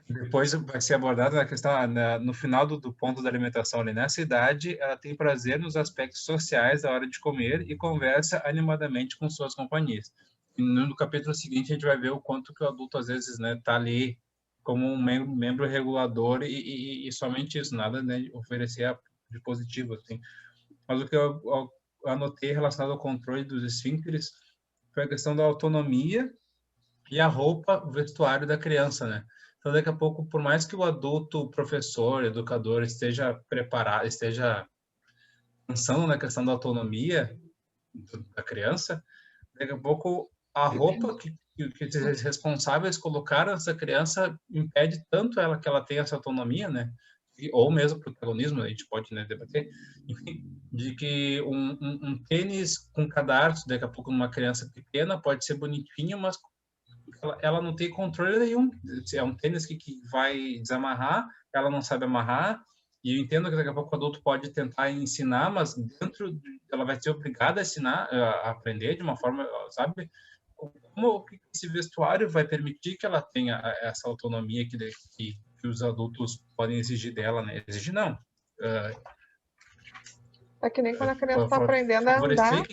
depois vai ser abordada na questão, no final do ponto da alimentação ali. Nessa idade, ela tem prazer nos aspectos sociais da hora de comer e conversa animadamente com suas companhias. E no capítulo seguinte, a gente vai ver o quanto que o adulto, às vezes, né, tá ali como um membro regulador e somente isso, nada, né, oferecer de positivo, assim. Mas o que eu anotei relacionado ao controle dos esfíncteres foi a questão da autonomia e a roupa, o vestuário da criança, né? Então, daqui a pouco, por mais que o adulto, o professor, educador esteja preparado, esteja pensando na questão da autonomia da criança, daqui a pouco a roupa que os responsáveis colocaram essa criança impede tanto ela que ela tenha essa autonomia, né? Ou mesmo protagonismo, a gente pode, né, debater, enfim, de que um tênis com cadarço, daqui a pouco numa criança pequena, pode ser bonitinho, mas ela não tem controle nenhum. É um tênis que vai desamarrar, ela não sabe amarrar, e eu entendo que daqui a pouco o adulto pode tentar ensinar, mas ela vai ser obrigada a ensinar, a aprender de uma forma, sabe? Como que esse vestuário vai permitir que ela tenha essa autonomia que os adultos podem exigir dela, né? Exigir não. É que nem quando a criança está aprendendo a andar.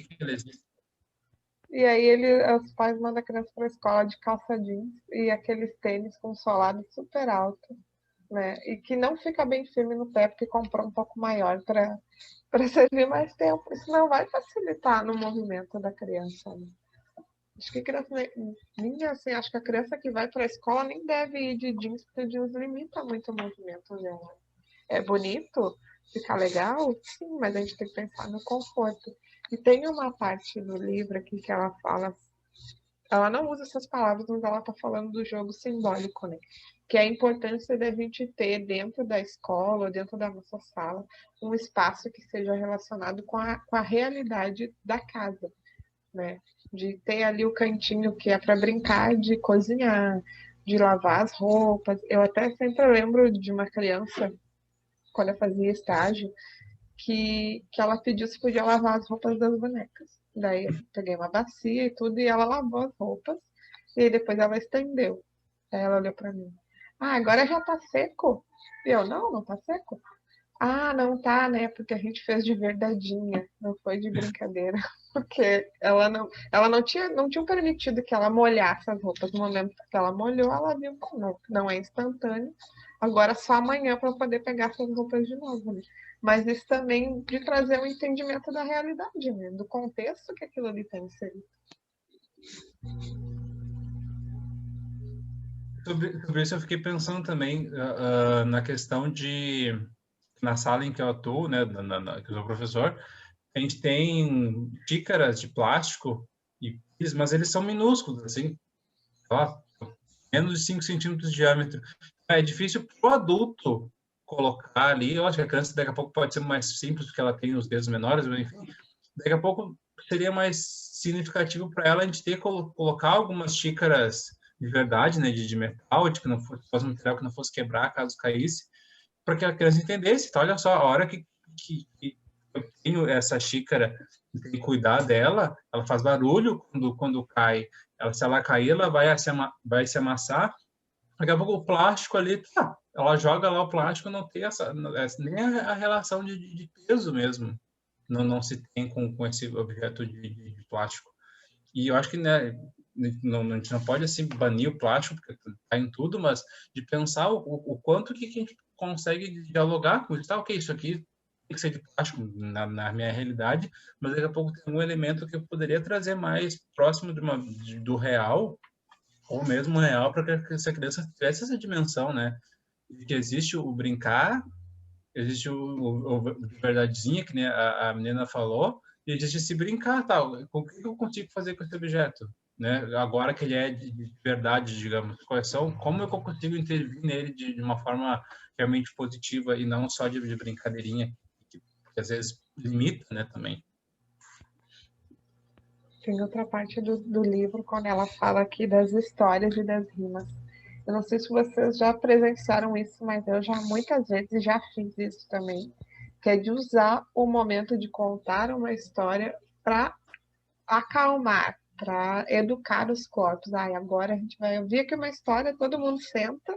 E aí os pais mandam a criança para a escola de calça jeans e aqueles tênis com solado super alto, né? E que não fica bem firme no pé porque comprou um pouco maior para servir mais tempo. Isso não vai facilitar no movimento da criança, né? Acho que assim, acho que a criança que vai para a escola nem deve ir de jeans, porque jeans limita muito o movimento dela. É bonito, fica legal, sim, mas a gente tem que pensar no conforto. E tem uma parte do livro aqui que ela fala, ela não usa essas palavras, mas ela está falando do jogo simbólico, né? Que é a importância da gente ter dentro da escola, dentro da nossa sala, um espaço que seja relacionado com a realidade da casa, né? De ter ali o cantinho que é para brincar, de cozinhar, de lavar as roupas. Eu até sempre lembro de uma criança, quando eu fazia estágio, que ela pediu se podia lavar as roupas das bonecas. Daí eu peguei uma bacia e tudo, e ela lavou as roupas, e aí depois ela estendeu. Aí ela olhou para mim. Ah, agora já tá seco? E eu, não tá seco. Ah, não tá, né? Porque a gente fez de verdadeinha, não foi de brincadeira. Porque ela não tinha permitido que ela molhasse as roupas. No momento que ela molhou, ela viu que não é instantâneo. Agora só amanhã para poder pegar essas roupas de novo, né? Mas isso também de trazer um entendimento da realidade, né? Do contexto que aquilo ali tem inserido. Sobre isso eu fiquei pensando também na questão de, na sala em que eu atuo, né, que eu sou professor, a gente tem xícaras de plástico, mas eles são minúsculos, assim, menos de 5 centímetros de diâmetro. É difícil para o adulto colocar ali. Eu acho que a criança daqui a pouco pode ser mais simples, porque ela tem os dedos menores, mas enfim, daqui a pouco seria mais significativo para ela a gente ter colocar algumas xícaras de verdade, né, de metal, de que não fosse material que não fosse quebrar caso caísse, para que a criança entendesse. Então, olha só, a hora que eu tenho essa xícara e tenho que cuidar dela, ela faz barulho quando cai. Se ela cair, ela vai se amassar. Daqui a pouco o plástico ali, ela joga lá o plástico, não tem nem a relação de peso mesmo, não se tem com esse objeto de plástico. E eu acho que, né, a gente não pode assim banir o plástico, porque está em tudo, mas de pensar o quanto que a gente consegue dialogar com isso. Tá, ok, isso aqui tem que ser de plástico na minha realidade, mas daqui a pouco tem um elemento que eu poderia trazer mais próximo do real, ou mesmo real, para que essa criança tivesse essa dimensão, né? De que existe o brincar, existe o verdadezinha, que nem a menina falou, e existe se brincar, tal. O que eu consigo fazer com esse objeto? Né? Agora que ele é de verdade, digamos, como eu consigo intervir nele de uma forma realmente positiva e não só de brincadeirinha, que às vezes limita, né, também. Tem outra parte do livro, quando ela fala aqui das histórias e das rimas. Eu não sei se vocês já presenciaram isso, mas eu já muitas vezes já fiz isso também, que é de usar o momento de contar uma história para acalmar, para educar os corpos. Agora a gente vai ouvir aqui uma história, todo mundo senta,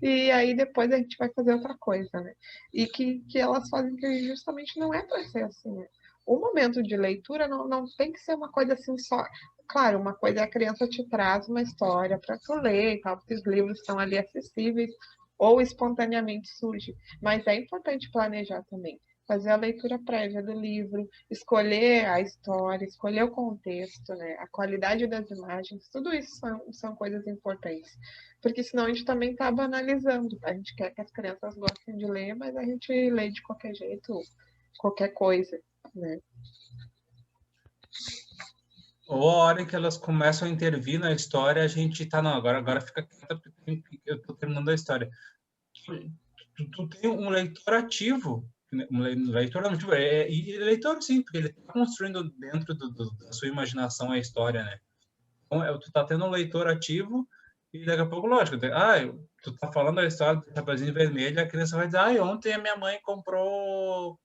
e aí depois a gente vai fazer outra coisa, né? E que elas fazem que justamente não é para ser assim, né? O momento de leitura não tem que ser uma coisa assim só. Claro, uma coisa é a criança te traz uma história para tu ler e tal, porque os livros estão ali acessíveis ou espontaneamente surge. Mas é importante planejar também. Fazer a leitura prévia do livro, escolher a história, escolher o contexto, né? A qualidade das imagens, tudo isso são coisas importantes. Porque senão a gente também está banalizando. A gente quer que as crianças gostem de ler, mas a gente lê de qualquer jeito, qualquer coisa, né? Ou a hora em que elas começam a intervir na história, a gente tá, não, agora fica quieta porque eu tô terminando a história. Tu tem um leitor ativo, um leitor ativo, e leitor sim, porque ele tá construindo dentro da sua imaginação a história, né? Então, tu tá tendo um leitor ativo e daqui a pouco, lógico, tu tá falando a história do Rapazinho Vermelho, a criança vai dizer, ontem a minha mãe comprou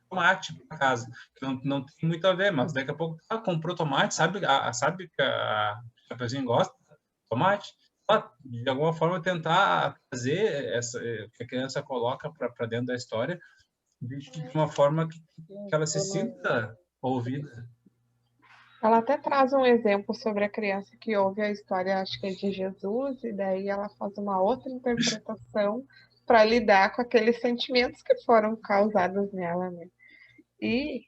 tomate para casa, que não tem muito a ver, mas daqui a pouco comprou tomate, sabe que a Rapazinho gosta de tomate, de alguma forma tentar trazer que a criança coloca para dentro da história de uma forma que ela se sinta ouvida. Ela até traz um exemplo sobre a criança que ouve a história, acho que é de Jesus, e daí ela faz uma outra interpretação para lidar com aqueles sentimentos que foram causados nela, né? E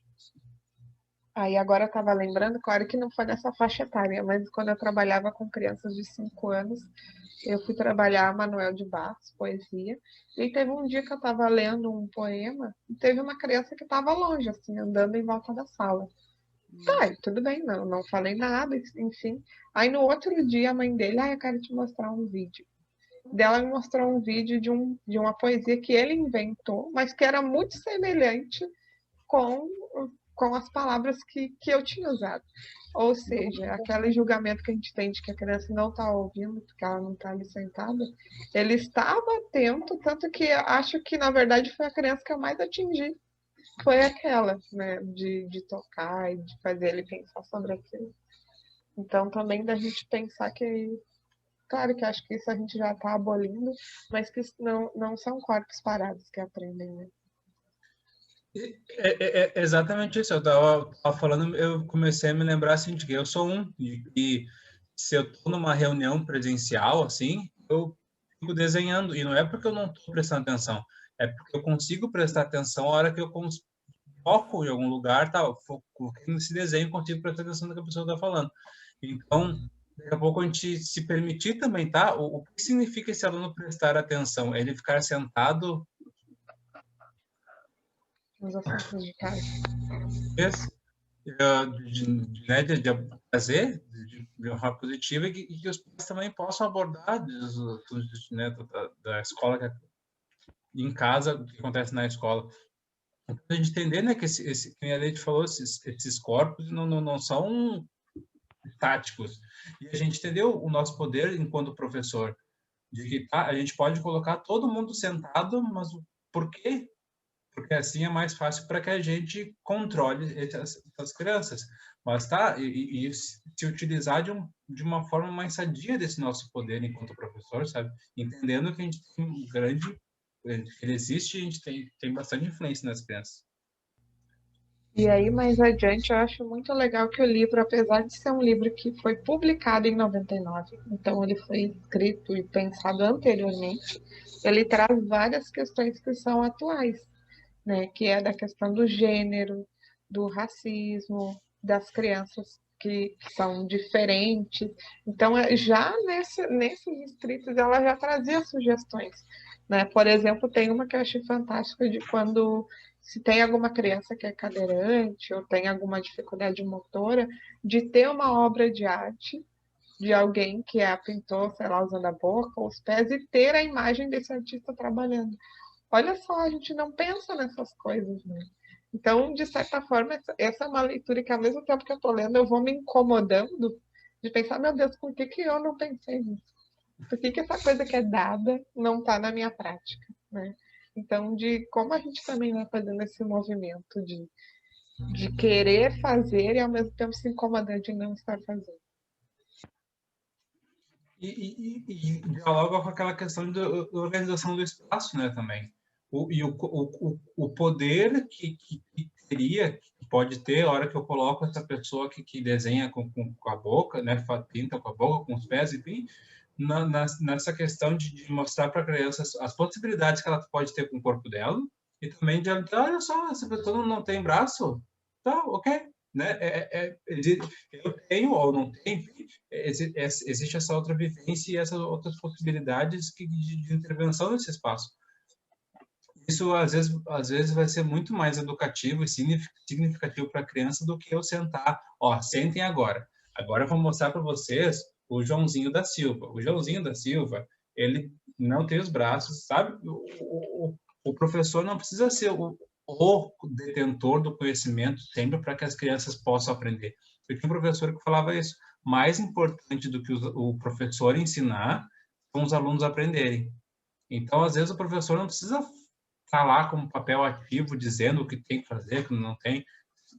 aí agora eu estava lembrando, claro que não foi nessa faixa etária, mas quando eu trabalhava com crianças de 5 anos, eu fui trabalhar Manuel de Barros, poesia, e teve um dia que eu estava lendo um poema, e teve uma criança que estava longe, assim, andando em volta da sala. Tá, tudo bem, não falei nada, enfim. Aí no outro dia a mãe dele, eu quero te mostrar um vídeo. Dela me mostrou um vídeo de uma poesia que ele inventou, mas que era muito semelhante com, com as palavras que eu tinha usado. Ou seja, aquele julgamento que a gente tem de que a criança não está ouvindo, porque ela não está ali sentada, ele estava atento, tanto que acho que, na verdade, foi a criança que eu mais atingi. Foi aquela, né, de tocar e de fazer ele pensar sobre aquilo. Então, também da gente pensar que, claro que acho que isso a gente já está abolindo, mas que não são corpos parados que aprendem, né? É exatamente isso. Eu estava falando, eu comecei a me lembrar assim de que eu sou e se eu estou numa reunião presencial assim, eu fico desenhando e não é porque eu não estou prestando atenção, é porque eu consigo prestar atenção a hora que eu foco em algum lugar, tal, foco nesse desenho, consigo prestar atenção no que a pessoa está falando. Então, daqui a pouco a gente se permitir também, tá? O que significa esse aluno prestar atenção? Ele ficar sentado Nos assuntos de casa. De fazer de uma forma positiva e que os pais também possam abordar né, da escola em casa, o que acontece na escola. Então, a gente entender, né, que como a Leite falou, esses corpos não são táticos. E a gente entendeu o nosso poder enquanto professor, de que a gente pode colocar todo mundo sentado, mas por quê? Porque assim é mais fácil para que a gente controle essas crianças. Mas tá, e se utilizar de uma forma mais sadia desse nosso poder enquanto professor, sabe? Entendendo que a gente tem um grande... Ele existe e a gente tem bastante influência nas crianças. E aí, mais adiante, eu acho muito legal que o livro, apesar de ser um livro que foi publicado em 99, então ele foi escrito e pensado anteriormente, ele traz várias questões que são atuais, né? Que é da questão do gênero, do racismo, das crianças que são diferentes. Então, já nesses escritos, ela já trazia sugestões, né? Por exemplo, tem uma que eu achei fantástica de quando se tem alguma criança que é cadeirante ou tem alguma dificuldade motora, de ter uma obra de arte de alguém que a pintou, sei lá, usando a boca ou os pés e ter a imagem desse artista trabalhando. Olha só, a gente não pensa nessas coisas, né? Então, de certa forma, essa é uma leitura que, ao mesmo tempo que eu estou lendo, eu vou me incomodando de pensar, meu Deus, por que eu não pensei nisso? Por que essa coisa que é dada não está na minha prática, né? Então, de como a gente também vai fazendo esse movimento de querer fazer e, ao mesmo tempo, se incomodar de não estar fazendo. E dialoga com aquela questão da organização do espaço, né, também. O poder que teria, que pode ter, a hora que eu coloco essa pessoa que desenha com a boca, né, pinta com a boca, com os pés, enfim, nessa questão de mostrar para a criança as possibilidades que ela pode ter com o corpo dela, e também de, olha só, essa pessoa não tem braço, tá, ok, né? Eu tenho ou não tenho, existe essa outra vivência e essas outras possibilidades de intervenção nesse espaço. Isso, às vezes vai ser muito mais educativo e significativo para a criança do que eu sentar, ó, sentem agora. Agora eu vou mostrar para vocês o Joãozinho da Silva. O Joãozinho da Silva, ele não tem os braços, sabe? O professor não precisa ser o detentor do conhecimento sempre para que as crianças possam aprender. Eu tinha um professor que falava isso. Mais importante do que o professor ensinar são os alunos aprenderem. Então, às vezes, o professor não precisa falar como papel ativo, dizendo o que tem que fazer, o que não tem.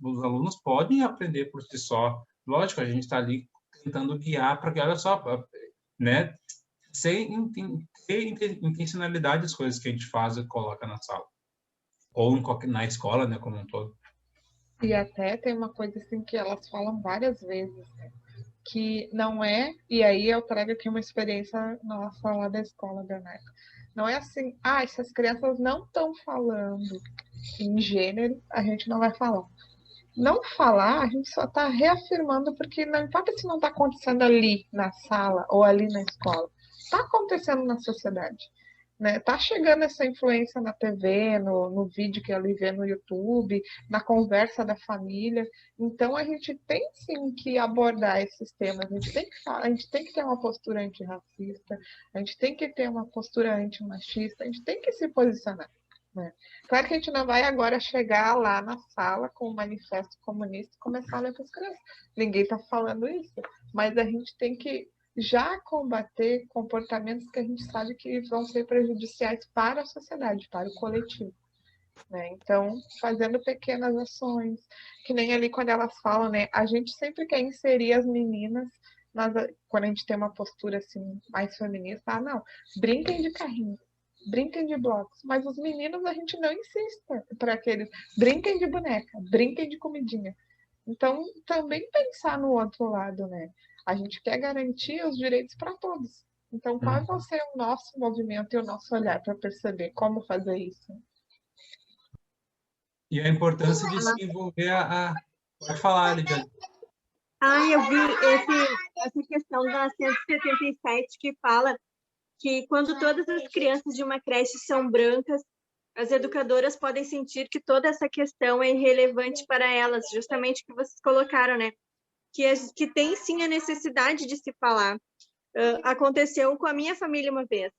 Os alunos podem aprender por si só. Lógico, a gente está ali tentando guiar para que, olha só, né, sem ter intencionalidade as coisas que a gente faz e coloca na sala. Ou na escola, né, como um todo. E até tem uma coisa assim que elas falam várias vezes, né? Que não é, e aí eu trago aqui uma experiência nossa lá da escola, Bernardo. Não é assim, se as crianças não estão falando em gênero, a gente não vai falar. Não falar, a gente só está reafirmando, porque não importa se não está acontecendo ali na sala ou ali na escola, está acontecendo na sociedade. Né? Tá chegando essa influência na TV, no vídeo que ele vê no YouTube, na conversa da família. Então a gente tem sim que abordar esses temas. A gente tem que ter uma postura antirracista, a gente tem que ter uma postura antimachista, a gente tem que se posicionar. Né? Claro que a gente não vai agora chegar lá na sala com o manifesto comunista e começar a ler para as crianças. Ninguém está falando isso, mas a gente tem que já combater comportamentos que a gente sabe que vão ser prejudiciais para a sociedade, para o coletivo. Né? Então, fazendo pequenas ações, que nem ali quando elas falam, né? A gente sempre quer inserir as meninas, quando a gente tem uma postura assim mais feminista, não, brinquem de carrinho, brinquem de blocos, mas os meninos a gente não insiste para aqueles, brinquem de boneca, brinquem de comidinha. Então, também pensar no outro lado, né? A gente quer garantir os direitos para todos. Então, qual vai ser o nosso movimento e o nosso olhar para perceber como fazer isso? E a importância de se envolver Pode falar, Lidia. Eu vi essa questão da 177 que fala que quando todas as crianças de uma creche são brancas, as educadoras podem sentir que toda essa questão é irrelevante para elas, justamente o que vocês colocaram, né? Que tem sim a necessidade de se falar. Aconteceu com a minha família uma vez.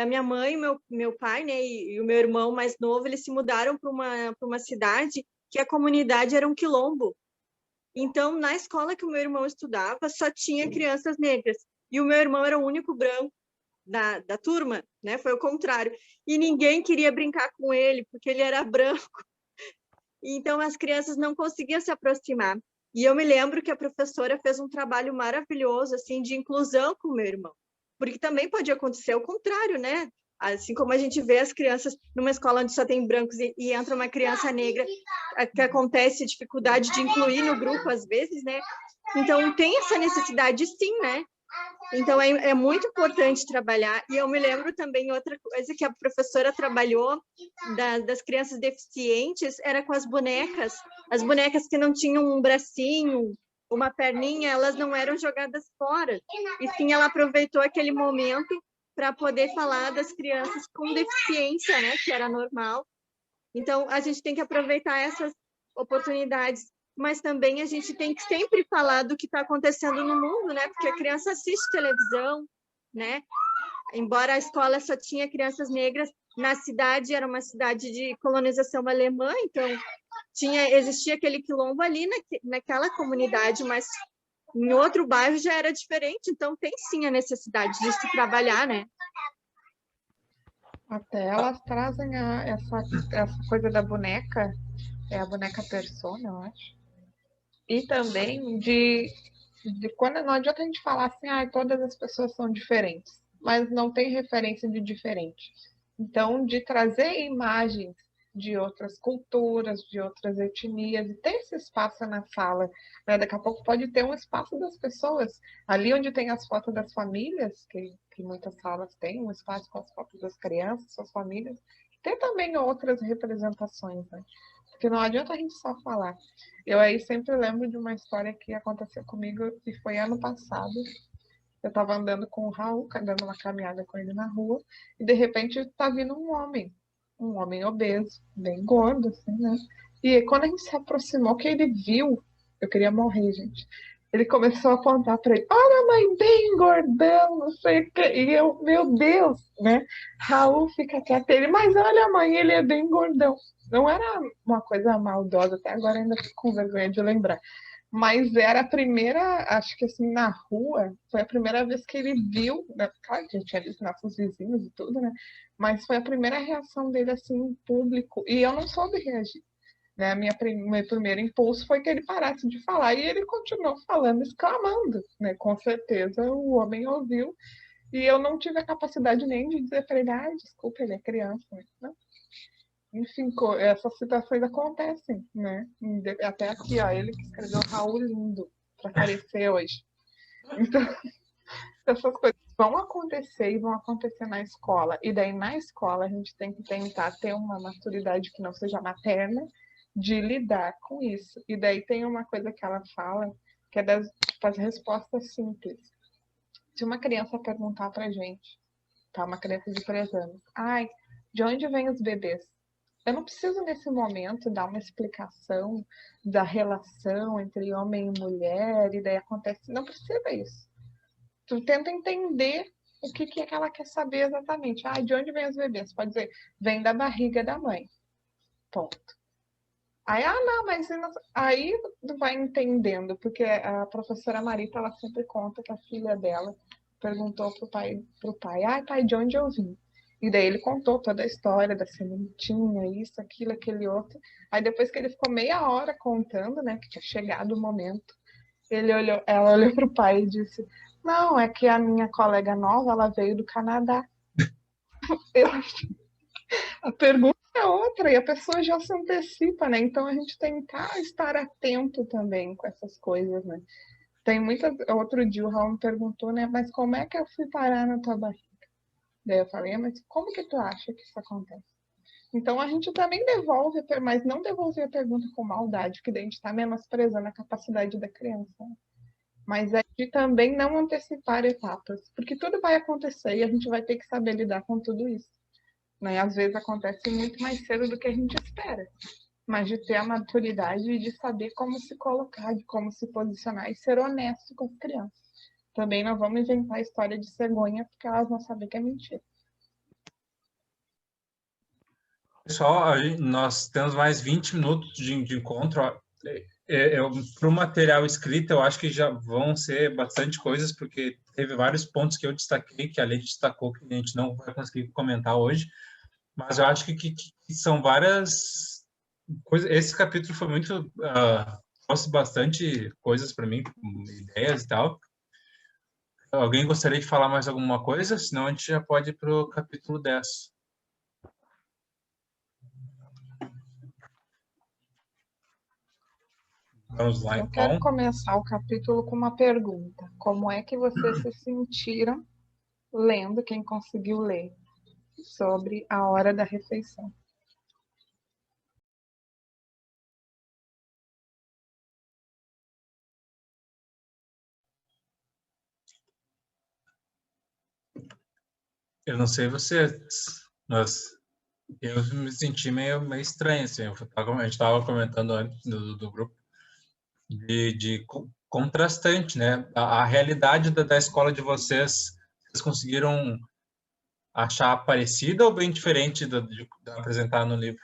Minha mãe, meu pai, né, e o meu irmão mais novo, eles se mudaram para uma cidade que a comunidade era um quilombo. Então, na escola que o meu irmão estudava, só tinha crianças negras. E o meu irmão era o único branco da turma, né? Foi o contrário. E ninguém queria brincar com ele, porque ele era branco. Então, as crianças não conseguiam se aproximar. E eu me lembro que a professora fez um trabalho maravilhoso, assim, de inclusão com o meu irmão. Porque também pode acontecer o contrário, né? Assim como a gente vê as crianças numa escola onde só tem brancos e entra uma criança negra, que acontece dificuldade de incluir no grupo, às vezes, né? Então, tem essa necessidade, sim, né? Então, é muito importante trabalhar. E eu me lembro também, outra coisa que a professora trabalhou das crianças deficientes, era com as bonecas. As bonecas que não tinham um bracinho, uma perninha, elas não eram jogadas fora. E sim, ela aproveitou aquele momento para poder falar das crianças com deficiência, né? Que era normal. Então, a gente tem que aproveitar essas oportunidades, mas também a gente tem que sempre falar do que está acontecendo no mundo, né? Porque a criança assiste televisão, né? Embora a escola só tinha crianças negras, na cidade era uma cidade de colonização alemã, então existia aquele quilombo ali naquela comunidade, mas em outro bairro já era diferente, então tem sim a necessidade de se trabalhar, né? Até elas trazem essa coisa da boneca, é a boneca persona, eu acho. E também de quando não adianta a gente falar assim, todas as pessoas são diferentes, mas não tem referência de diferente. Então, de trazer imagens de outras culturas, de outras etnias, e ter esse espaço na sala, né? Daqui a pouco pode ter um espaço das pessoas, ali onde tem as fotos das famílias, que muitas salas têm, um espaço com as fotos das crianças, suas famílias, ter também outras representações, né? Porque não adianta a gente só falar. Eu aí sempre lembro de uma história que aconteceu comigo, e foi ano passado. Eu estava andando com o Raul, dando uma caminhada com ele na rua, e de repente tá vindo um homem obeso, bem gordo, assim, né? E quando a gente se aproximou, que ele viu, eu queria morrer, gente. Ele começou a apontar para ele, olha, mãe, bem gordão, não sei o que. E eu, meu Deus, né? Raul fica quieto, ele, mas olha, mãe, ele é bem gordão. Não era uma coisa maldosa, até agora ainda fico com vergonha de lembrar. Mas era a primeira, acho que assim, na rua, foi a primeira vez que ele viu, né? Claro que a gente tinha visto nossos vizinhos e tudo, né? Mas foi a primeira reação dele, assim, em público, e eu não soube reagir, né? Meu primeiro impulso foi que ele parasse de falar, e ele continuou falando, exclamando, né? Com certeza o homem ouviu, e eu não tive a capacidade nem de dizer para ele, desculpa, ele é criança, né? Enfim, essas situações acontecem, né? Até aqui, ó, ele que escreveu Raul lindo para aparecer hoje. Então, essas coisas vão acontecer e vão acontecer na escola. E daí, na escola, a gente tem que tentar ter uma maturidade que não seja materna de lidar com isso. E daí tem uma coisa que ela fala, que é das respostas simples. Se uma criança perguntar pra gente, tá? Uma criança de 3 anos, de onde vêm os bebês? Eu não preciso, nesse momento, dar uma explicação da relação entre homem e mulher, e daí acontece... Não precisa isso. Tu tenta entender o que é que ela quer saber exatamente. De onde vêm os bebês? Pode dizer, vem da barriga da mãe. Ponto. Aí, não, mas... Aí tu vai entendendo, porque a professora Marita, ela sempre conta que a filha dela perguntou pro pai, pai, de onde eu vim? E daí ele contou toda a história da sementinha, isso, aquilo, aquele outro. Aí depois que ele ficou meia hora contando, né, que tinha chegado o momento, ela olhou pro pai e disse, não, é que a minha colega nova, ela veio do Canadá. A pergunta é outra, e a pessoa já se antecipa, né? Então a gente tentar estar atento também com essas coisas, né? Tem outro dia o Raul me perguntou, né, mas como é que eu fui parar na tua barriga? Daí eu falei, mas como que tu acha que isso acontece? Então a gente também devolve, mas não devolver a pergunta com maldade, que daí a gente está menosprezando a capacidade da criança. Mas é de também não antecipar etapas, porque tudo vai acontecer e a gente vai ter que saber lidar com tudo isso. Né? Às vezes acontece muito mais cedo do que a gente espera, mas de ter a maturidade e de saber como se colocar, de como se posicionar e ser honesto com as crianças. Também não vamos inventar a história de cegonha, porque elas vão saber que é mentira. Pessoal, nós temos mais 20 minutos de encontro. Para o material escrito, eu acho que já vão ser bastante coisas, porque teve vários pontos que eu destaquei, que a Lei destacou, que a gente não vai conseguir comentar hoje. Mas eu acho que são várias coisas. Esse capítulo foi muito trouxe bastante coisas para mim, ideias e tal. Alguém gostaria de falar mais alguma coisa? Senão a gente já pode ir para o capítulo 10. Vamos lá, Eu quero então. começar o capítulo com uma pergunta. Como é que vocês se sentiram lendo, quem conseguiu ler, sobre a hora da refeição? Eu não sei vocês, mas eu me senti meio estranho, assim. A gente estava comentando antes do grupo de contrastante, né? A realidade da escola de vocês conseguiram achar parecida ou bem diferente da apresentada no livro?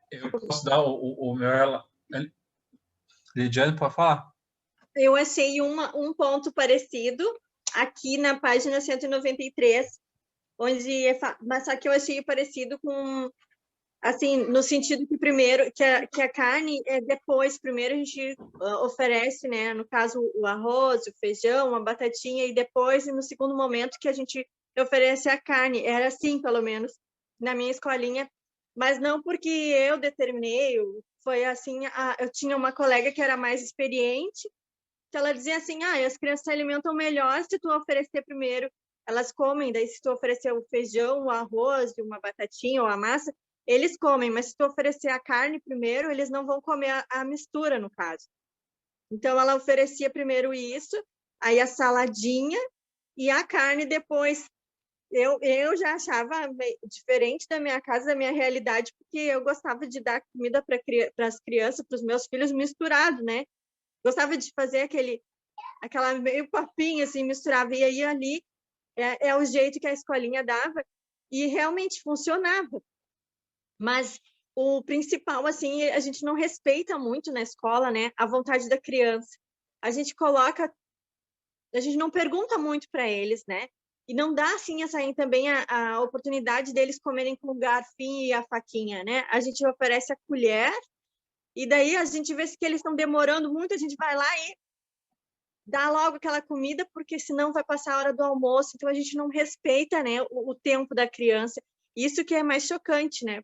Eu posso dar o meu... Lidiane, pode falar? Eu achei um ponto parecido aqui na página 193, onde mas só que eu achei parecido com, assim, no sentido que primeiro que a carne é depois, primeiro a gente oferece, né, no caso o arroz, o feijão, a batatinha, e depois, no segundo momento, que a gente oferece a carne. Era assim, pelo menos, na minha escolinha, mas não porque eu determinei, foi assim, eu tinha uma colega que era mais experiente, que ela dizia assim, as crianças se alimentam melhor se tu oferecer primeiro, elas comem, daí se tu oferecer o feijão, o arroz, uma batatinha ou a massa, eles comem, mas se tu oferecer a carne primeiro, eles não vão comer a mistura, no caso. Então, ela oferecia primeiro isso, aí a saladinha e a carne depois. Eu já achava diferente da minha casa, da minha realidade, porque eu gostava de dar comida para as crianças, para os meus filhos misturado, né? Gostava de fazer aquela meio papinha, assim, misturava. E aí ali é o jeito que a escolinha dava e realmente funcionava. Mas o principal, assim, a gente não respeita muito na escola, né? A vontade da criança. A gente não pergunta muito para eles, né? E não dá, assim, também a oportunidade deles comerem com o garfinho e a faquinha, né? A gente oferece a colher e daí a gente vê que eles estão demorando muito, a gente vai lá e dá logo aquela comida, porque senão vai passar a hora do almoço, então a gente não respeita, né, o tempo da criança. Isso que é mais chocante, né?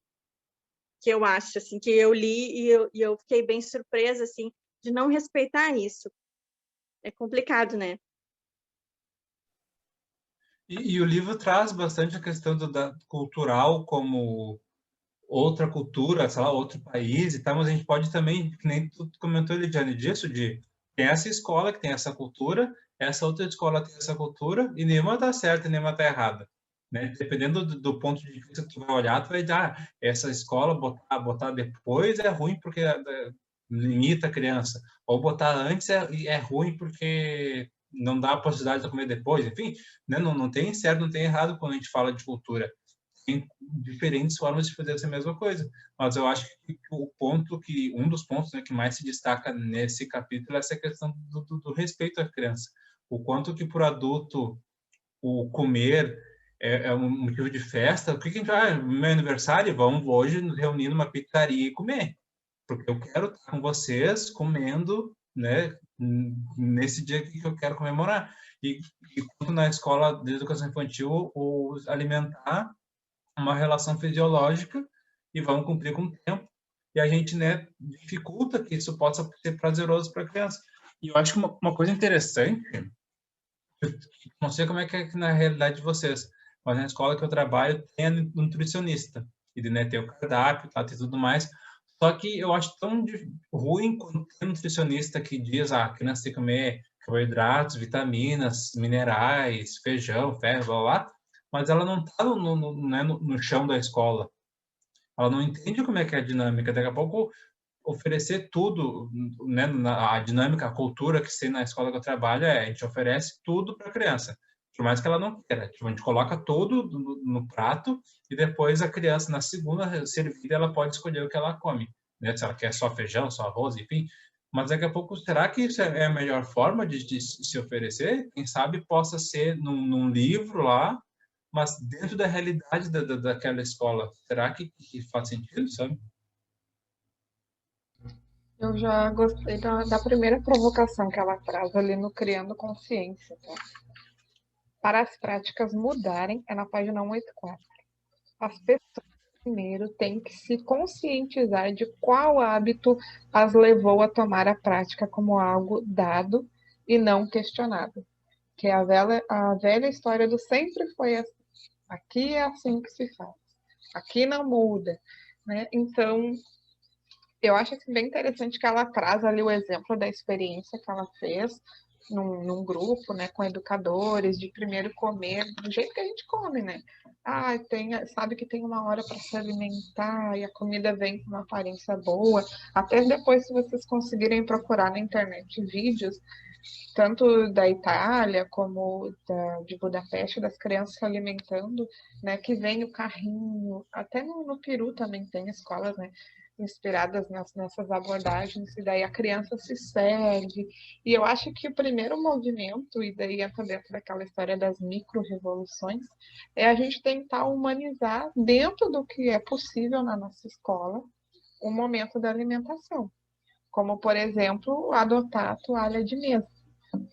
Que eu acho, assim, que eu li e eu fiquei bem surpresa, assim, de não respeitar isso. É complicado, né? E o livro traz bastante a questão da cultural como outra cultura, sei lá, outro país e tal, mas a gente pode também, que nem tu comentou, Lidiane, disso, de tem essa escola que tem essa cultura, essa outra escola tem essa cultura, e nenhuma tá certa e nenhuma tá errada. Né? Dependendo do ponto de vista que tu vai olhar, tu vai dizer, essa escola botar depois é ruim porque limita a criança, ou botar antes é ruim porque não dá a possibilidade de comer depois, enfim, né? Não tem certo, não tem errado quando a gente fala de cultura. Tem diferentes formas de fazer essa mesma coisa, mas eu acho que um dos pontos, né, que mais se destaca nesse capítulo é essa questão do respeito à criança, o quanto que para o adulto o comer é um motivo de festa. O que a gente vai, meu aniversário, vamos hoje nos reunir numa pizzaria e comer, porque eu quero estar com vocês comendo, né, nesse dia que eu quero comemorar. E quanto na escola de educação infantil, alimentar uma relação fisiológica e vamos cumprir com o tempo. E a gente, né, dificulta que isso possa ser prazeroso para a criança. E eu acho que uma coisa interessante, não sei como é que é na realidade de vocês, mas na escola que eu trabalho tem a nutricionista, e né, tem o cardápio, tá, tem tudo mais. Só que eu acho tão ruim quando tem um nutricionista que diz a criança tem que comer carboidratos, vitaminas, minerais, feijão, ferro, blá, blá, mas ela não está no chão da escola. Ela não entende como é que é a dinâmica. Daqui a pouco, oferecer tudo, né, a dinâmica, a cultura que tem na escola que eu trabalho a gente oferece tudo para a criança, por mais que ela não queira. Tipo, a gente coloca tudo no prato e depois a criança, na segunda servida, ela pode escolher o que ela come. Né? Se ela quer só feijão, só arroz, enfim. Mas daqui a pouco, será que isso é a melhor forma de se oferecer? Quem sabe possa ser num livro lá, mas dentro da realidade daquela escola, será que faz sentido, sabe? Eu já gostei da primeira provocação que ela traz ali no Criando Consciência. Tá? Para as práticas mudarem, é na página 184. As pessoas primeiro têm que se conscientizar de qual hábito as levou a tomar a prática como algo dado e não questionado. Que é a velha história do sempre foi assim. Aqui é assim que se faz. Aqui não muda. Né? Então, eu acho assim, bem interessante que ela traz ali o exemplo da experiência que ela fez num grupo, né, com educadores, de primeiro comer do jeito que a gente come, né? Ah, sabe que tem uma hora para se alimentar e a comida vem com uma aparência boa. Até depois, se vocês conseguirem procurar na internet vídeos, tanto da Itália como de Budapeste, das crianças se alimentando, né, que vem o carrinho, até no Peru também tem escolas, né, inspiradas nessas abordagens, e daí a criança se serve. E eu acho que o primeiro movimento, e daí entra dentro daquela história das micro-revoluções, é a gente tentar humanizar, dentro do que é possível na nossa escola, o momento da alimentação. Como, por exemplo, adotar a toalha de mesa,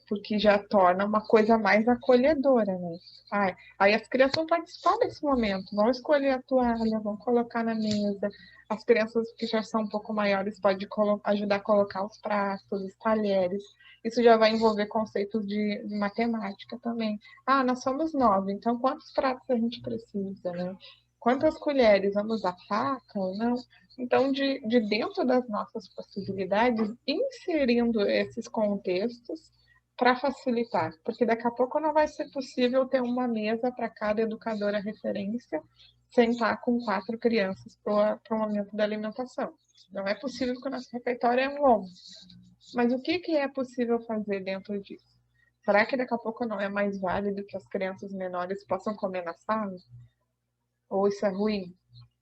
porque já torna uma coisa mais acolhedora, né? Aí as crianças vão participar desse momento, vão escolher a toalha, vão colocar na mesa. As crianças que já são um pouco maiores podem ajudar a colocar os pratos, os talheres. Isso já vai envolver conceitos de matemática também. Ah, nós somos 9, então quantos pratos a gente precisa, né? Quantas colheres? Vamos usar faca ou não? Então, de dentro das nossas possibilidades, inserindo esses contextos para facilitar, porque daqui a pouco não vai ser possível ter uma mesa para cada educadora referência, sentar com 4 crianças para o momento da alimentação. Não é possível porque o nosso refeitório é longo. Mas o que é possível fazer dentro disso? Será que daqui a pouco não é mais válido que as crianças menores possam comer na sala? Ou isso é ruim?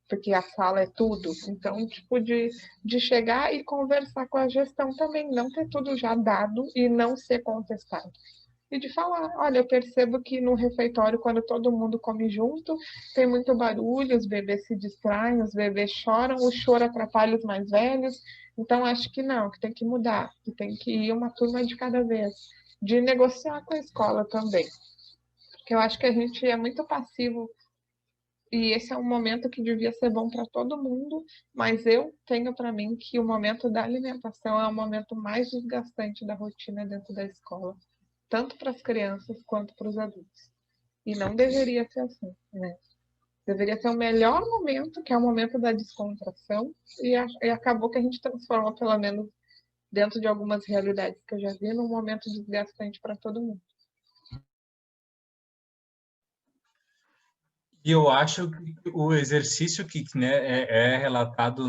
Porque a sala é tudo. Então, tipo, de chegar e conversar com a gestão também, não ter tudo já dado e não ser contestado. E de falar, olha, eu percebo que no refeitório, quando todo mundo come junto, tem muito barulho, os bebês se distraem, os bebês choram, o choro atrapalha os mais velhos. Então, acho que não, que tem que mudar, que tem que ir uma turma de cada vez. De negociar com a escola também. Porque eu acho que a gente é muito passivo e esse é um momento que devia ser bom para todo mundo, mas eu tenho para mim que o momento da alimentação é o momento mais desgastante da rotina dentro da escola, tanto para as crianças quanto para os adultos. E não deveria ser assim, né? Deveria ser o melhor momento, que é o momento da descontração, e acabou que a gente transformou, pelo menos dentro de algumas realidades que eu já vi, num momento desgastante para todo mundo. E eu acho que o exercício que né, é relatado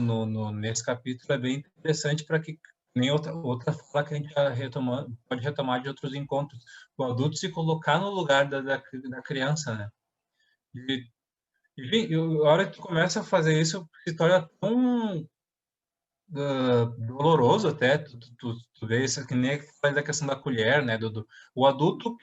nesse capítulo é bem interessante para que nem outra fala que a gente pode retomar de outros encontros. O adulto se colocar no lugar da criança, né? E a hora que tu começa a fazer isso, se torna tão doloroso até, tu vê isso que nem faz da questão da colher, né? O adulto,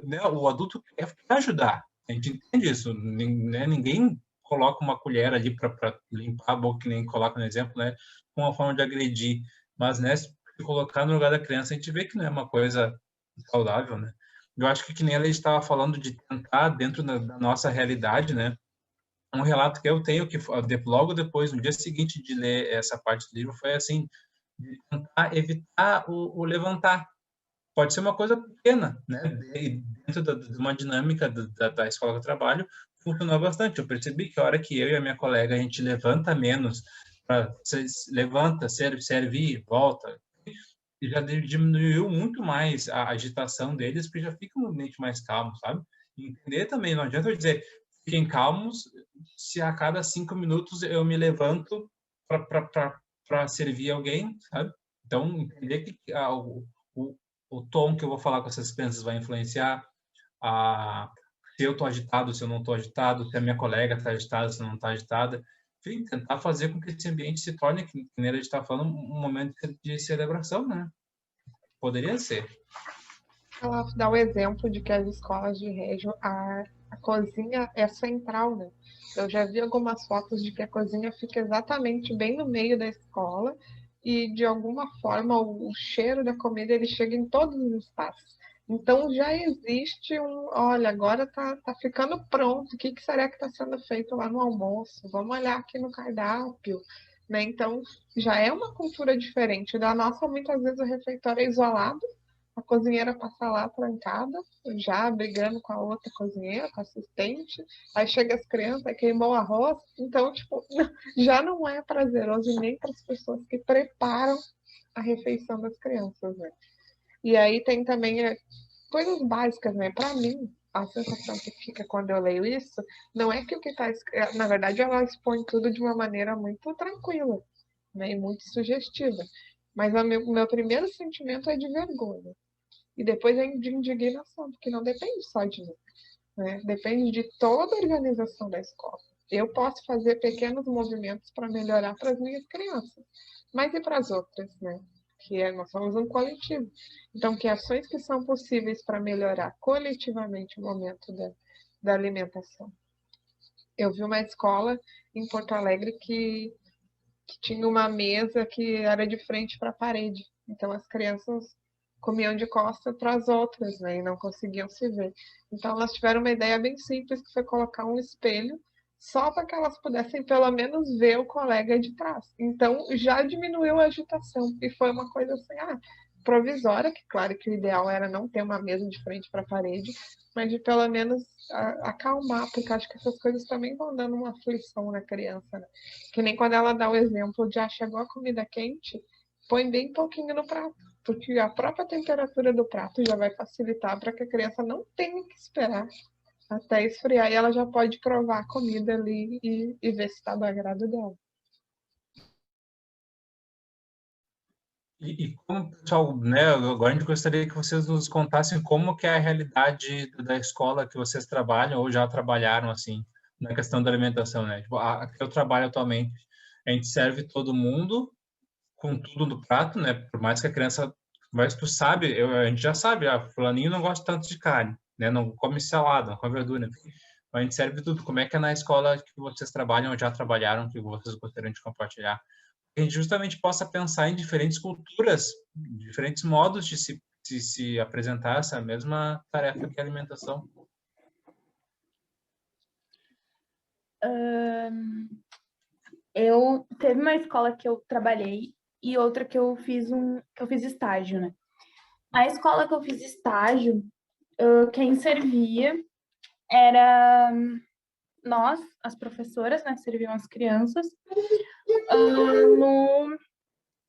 né, o adulto quer ajudar. A gente entende isso, né? Ninguém coloca uma colher ali para limpar a boca, que nem coloca no exemplo, né? Com uma forma de agredir. Mas, né, se colocar no lugar da criança, a gente vê que não é uma coisa saudável, né? Eu acho que nem ela estava falando de tentar, dentro da nossa realidade, né? Um relato que eu tenho, que logo depois, no dia seguinte de ler essa parte do livro, foi assim, de tentar evitar o levantar. Pode ser uma coisa pequena, né? E dentro de uma dinâmica da escola que eu trabalho, funcionou bastante. Eu percebi que a hora que eu e a minha colega, a gente levanta menos, levanta, serve, volta, e já diminuiu muito mais a agitação deles, porque já fica um ambiente mais calmo, sabe? E entender também, não adianta eu dizer, fiquem calmos, se a cada 5 minutos eu me levanto para servir alguém, sabe? Então, entender que o tom que eu vou falar com essas crianças vai influenciar se eu estou agitado, se eu não estou agitado, se a minha colega está agitada, se não está agitada. Enfim, tentar fazer com que esse ambiente se torne, que nem a gente está falando, um momento de celebração, né? Poderia ser. Ela dá o exemplo de que as escolas de Régio, a cozinha é central, né? Eu já vi algumas fotos de que a cozinha fica exatamente bem no meio da escola e, de alguma forma, o cheiro da comida ele chega em todos os espaços. Então, já existe olha, agora tá ficando pronto, o que será que está sendo feito lá no almoço? Vamos olhar aqui no cardápio, né? Então, já é uma cultura diferente. Da nossa, muitas vezes o refeitório é isolado, a cozinheira passa lá trancada, já brigando com a outra cozinheira, com a assistente, aí chega as crianças, aí queimou o arroz, então, tipo, já não é prazeroso nem para as pessoas que preparam a refeição das crianças, né? E aí tem também coisas básicas, né? Para mim, a sensação que fica quando eu leio isso, não é que o que está escrito, na verdade, ela expõe tudo de uma maneira muito tranquila, né? E muito sugestiva. Mas o meu primeiro sentimento é de vergonha. E depois é de indignação, porque não depende só de mim, né? Depende de toda a organização da escola. Eu posso fazer pequenos movimentos para melhorar para as minhas crianças, mas e para as outras, né? Nós somos um coletivo. Então, que ações que são possíveis para melhorar coletivamente o momento da alimentação? Eu vi uma escola em Porto Alegre que tinha uma mesa que era de frente para a parede. Então, as crianças comiam de costas para as outras, né? E não conseguiam se ver. Então, elas tiveram uma ideia bem simples, que foi colocar um espelho só para que elas pudessem, pelo menos, ver o colega de trás. Então, já diminuiu a agitação. E foi uma coisa assim, provisória, que claro que o ideal era não ter uma mesa de frente para a parede, mas de pelo menos acalmar, porque acho que essas coisas também vão dando uma aflição na criança, né? Que nem quando ela dá o exemplo de chegou a comida quente, põe bem pouquinho no prato, porque a própria temperatura do prato já vai facilitar para que a criança não tenha que esperar até esfriar e ela já pode provar a comida ali e ver se está do agrado dela. E como, pessoal, né, agora a gente gostaria que vocês nos contassem como que é a realidade da escola que vocês trabalham ou já trabalharam, assim, na questão da alimentação, né? Tipo, a que eu trabalho atualmente, a gente serve todo mundo com tudo no prato, né? Por mais que a criança... Mas tu sabe, a gente já sabe, fulaninho não gosta tanto de carne, né? Não come salada, não come verdura. A gente serve tudo. Como é que é na escola que vocês trabalham ou já trabalharam, que vocês gostariam de compartilhar? Que a gente justamente possa pensar em diferentes culturas, diferentes modos de se apresentar essa mesma tarefa que é a alimentação. Eu teve uma escola que eu trabalhei e outra que eu fiz estágio, né? A escola que eu fiz estágio, quem servia era nós, as professoras, né? Serviam as crianças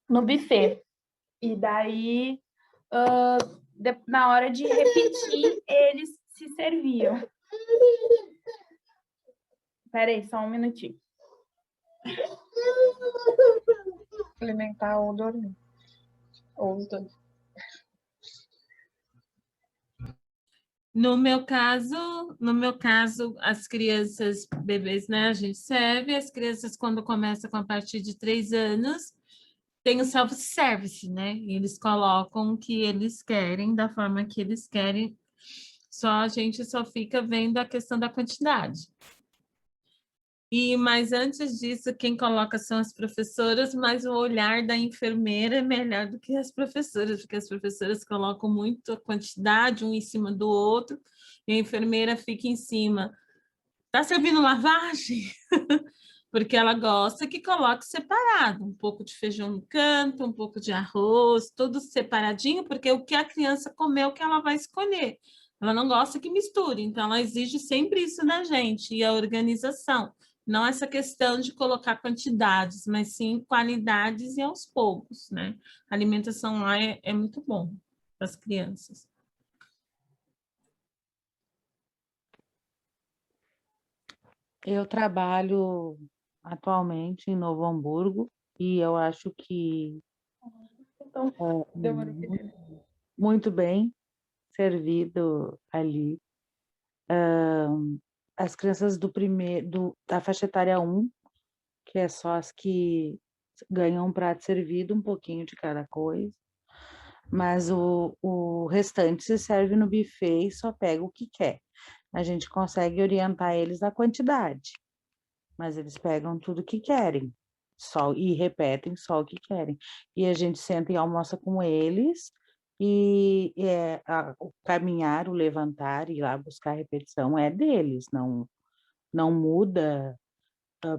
no buffet. E daí, na hora de repetir, eles se serviam. Peraí, só um minutinho. Alimentar ou dormir. Ou os dois. No meu caso, as crianças, bebês, né, a gente serve, as crianças quando começam a partir de 3 anos, tem o self-service, né? E eles colocam o que eles querem, da forma que eles querem, a gente só fica vendo a questão da quantidade. Mas antes disso, quem coloca são as professoras, mas o olhar da enfermeira é melhor do que as professoras, porque as professoras colocam muito a quantidade, um em cima do outro, e a enfermeira fica em cima. Tá servindo lavagem? Porque ela gosta que coloque separado, um pouco de feijão no canto, um pouco de arroz, tudo separadinho, porque o que a criança comeu que ela vai escolher. Ela não gosta que misture, então ela exige sempre isso da gente, e a organização. Não essa questão de colocar quantidades, mas sim qualidades e aos poucos, né? A alimentação lá é muito bom para as crianças. Eu trabalho atualmente em Novo Hamburgo e eu acho que muito bem servido ali. As crianças da faixa etária 1, que é só as que ganham um prato servido, um pouquinho de cada coisa, mas o restante se serve no buffet e só pega o que quer. a gente consegue orientar eles a quantidade, mas eles pegam tudo que querem, só e repetem só o que querem. E a gente senta e almoça com eles, e o caminhar, o levantar, ir lá buscar a repetição é deles, não muda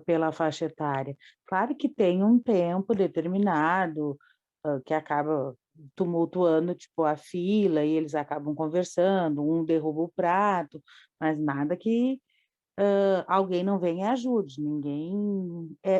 pela faixa etária. Claro que tem um tempo determinado que acaba tumultuando, tipo, a fila, e eles acabam conversando, um derruba o prato, mas nada que alguém não venha e ajude, ninguém...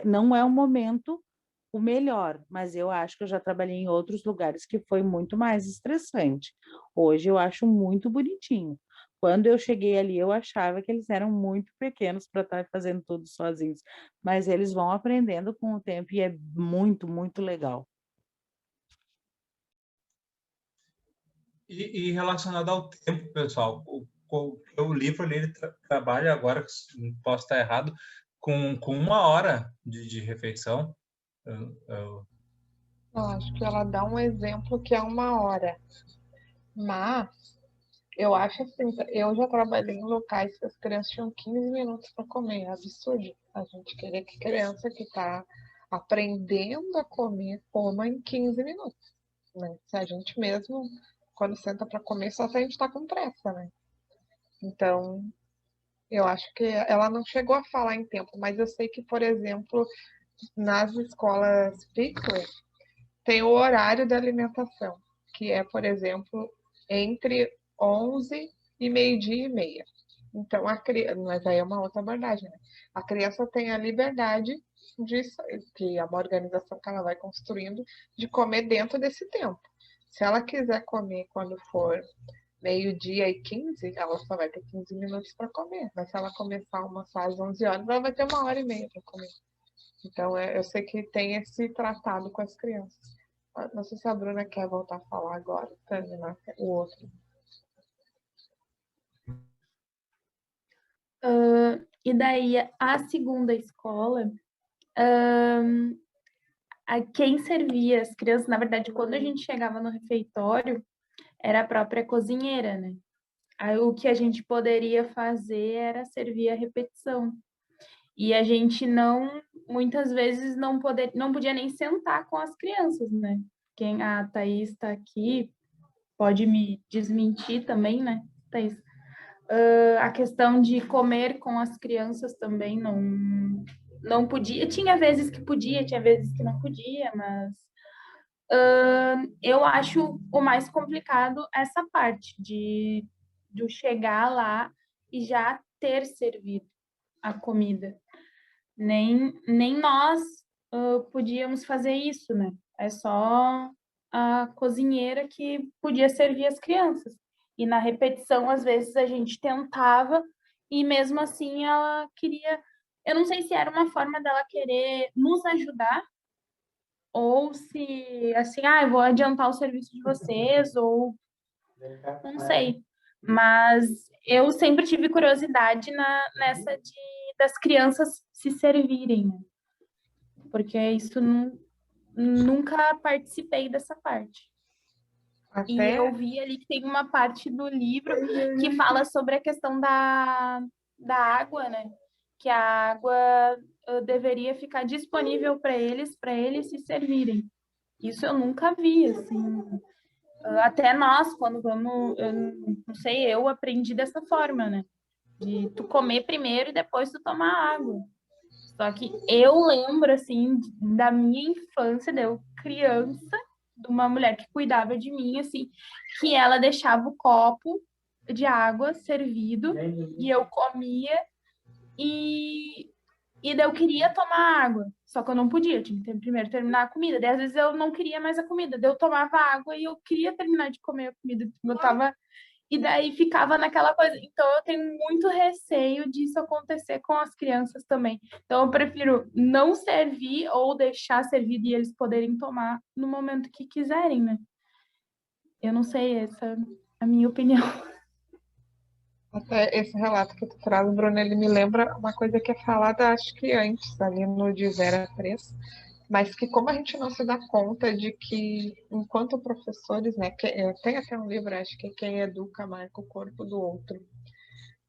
não é um momento o melhor, mas eu acho que eu já trabalhei em outros lugares que foi muito mais estressante. Hoje eu acho muito bonitinho. Quando eu cheguei ali, eu achava que eles eram muito pequenos para estar fazendo tudo sozinhos, mas eles vão aprendendo com o tempo e é muito, muito legal. E relacionado ao tempo, pessoal, o livro ali, ele trabalha agora, não posso estar errado, com 1 hora de refeição. Eu acho que ela dá um exemplo que é 1 hora, mas eu acho assim, eu já trabalhei em locais que as crianças tinham 15 minutos para comer, é absurdo. A gente querer que criança que está aprendendo a comer coma em 15 minutos, né? Se a gente mesmo, quando senta para comer, só se a gente está com pressa, né? Então, eu acho que ela não chegou a falar em tempo, mas eu sei que, por exemplo, nas escolas Pickler, tem o horário da alimentação, que é, por exemplo, entre 11 e meio-dia e meia. Então, mas aí é uma outra abordagem, né? A criança tem a liberdade que é uma organização que ela vai construindo, de comer dentro desse tempo. Se ela quiser comer quando for 12h15, ela só vai ter 15 minutos para comer. Mas se ela começar a almoçar às 11 horas, ela vai ter 1h30 para comer. Então, eu sei que tem esse tratado com as crianças. Não sei se a Bruna quer voltar a falar agora, terminar o outro. E daí, a segunda escola, quem servia as crianças, na verdade, quando a gente chegava no refeitório, era a própria cozinheira, né? Aí, o que a gente poderia fazer era servir a repetição. E a gente muitas vezes não podia nem sentar com as crianças, né? A Thaís está aqui, pode me desmentir também, né, Thaís? A questão de comer com as crianças também não podia. Tinha vezes que podia, tinha vezes que não podia, mas eu acho o mais complicado essa parte de chegar lá e já ter servido a comida. Nem nós podíamos fazer isso, né? É só a cozinheira que podia servir as crianças. E na repetição, às vezes, a gente tentava e mesmo assim ela queria... Eu não sei se era uma forma dela querer nos ajudar ou se, assim, eu vou adiantar o serviço de vocês, ou não sei. Mas eu sempre tive curiosidade nessa das crianças se servirem, né? Porque isso nunca participei dessa parte. E eu vi ali que tem uma parte do livro que fala sobre a questão da água, né? Que a água deveria ficar disponível para eles se servirem. Isso eu nunca vi, assim. Até nós, quando vamos, eu não sei, eu aprendi dessa forma, né? De tu comer primeiro e depois tu tomar água. Só que eu lembro, assim, da minha infância, de eu criança, de uma mulher que cuidava de mim, assim, que ela deixava o copo de água servido e eu comia e daí eu queria tomar água, só que eu não podia, eu tinha que primeiro terminar a comida. Daí às vezes eu não queria mais a comida, daí eu tomava água e eu queria terminar de comer a comida, eu tava... E daí ficava naquela coisa. Então, eu tenho muito receio disso acontecer com as crianças também. Então, eu prefiro não servir ou deixar servido e eles poderem tomar no momento que quiserem, né? Eu não sei, essa é a minha opinião. Até esse relato que tu traz, Bruna, ele me lembra uma coisa que é falada, acho que antes, ali no de 0 a 3, mas que como a gente não se dá conta de que, enquanto professores, né, tem até um livro, acho que Quem Educa Marca o Corpo do Outro,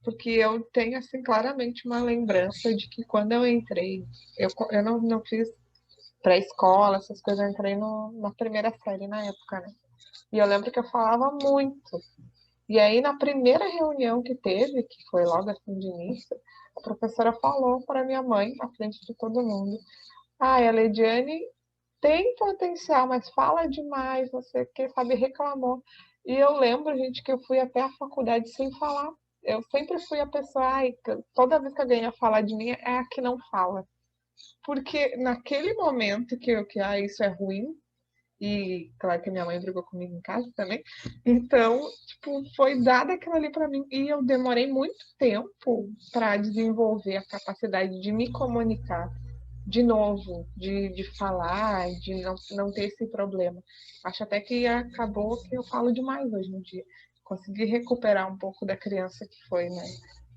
porque eu tenho, assim, claramente uma lembrança de que quando eu entrei, eu não fiz pré-escola, essas coisas, eu entrei na primeira série na época, né? E eu lembro que eu falava muito. E aí, na primeira reunião que teve, que foi logo assim de início, a professora falou para minha mãe, na frente de todo mundo: Ah, a Lediane tem potencial, mas fala demais, você que sabe, reclamou. E eu lembro, gente, que eu fui até a faculdade sem falar. Eu sempre fui a pessoa, ai, toda vez que alguém ia falar de mim, é a que não fala. Porque naquele momento isso é ruim, e claro que minha mãe brigou comigo em casa também. Então, tipo, foi dado aquilo ali para mim. E eu demorei muito tempo para desenvolver a capacidade de me comunicar de novo, de falar, de não ter esse problema. Acho até que acabou que eu falo demais hoje em dia. Consegui recuperar um pouco da criança que foi, né,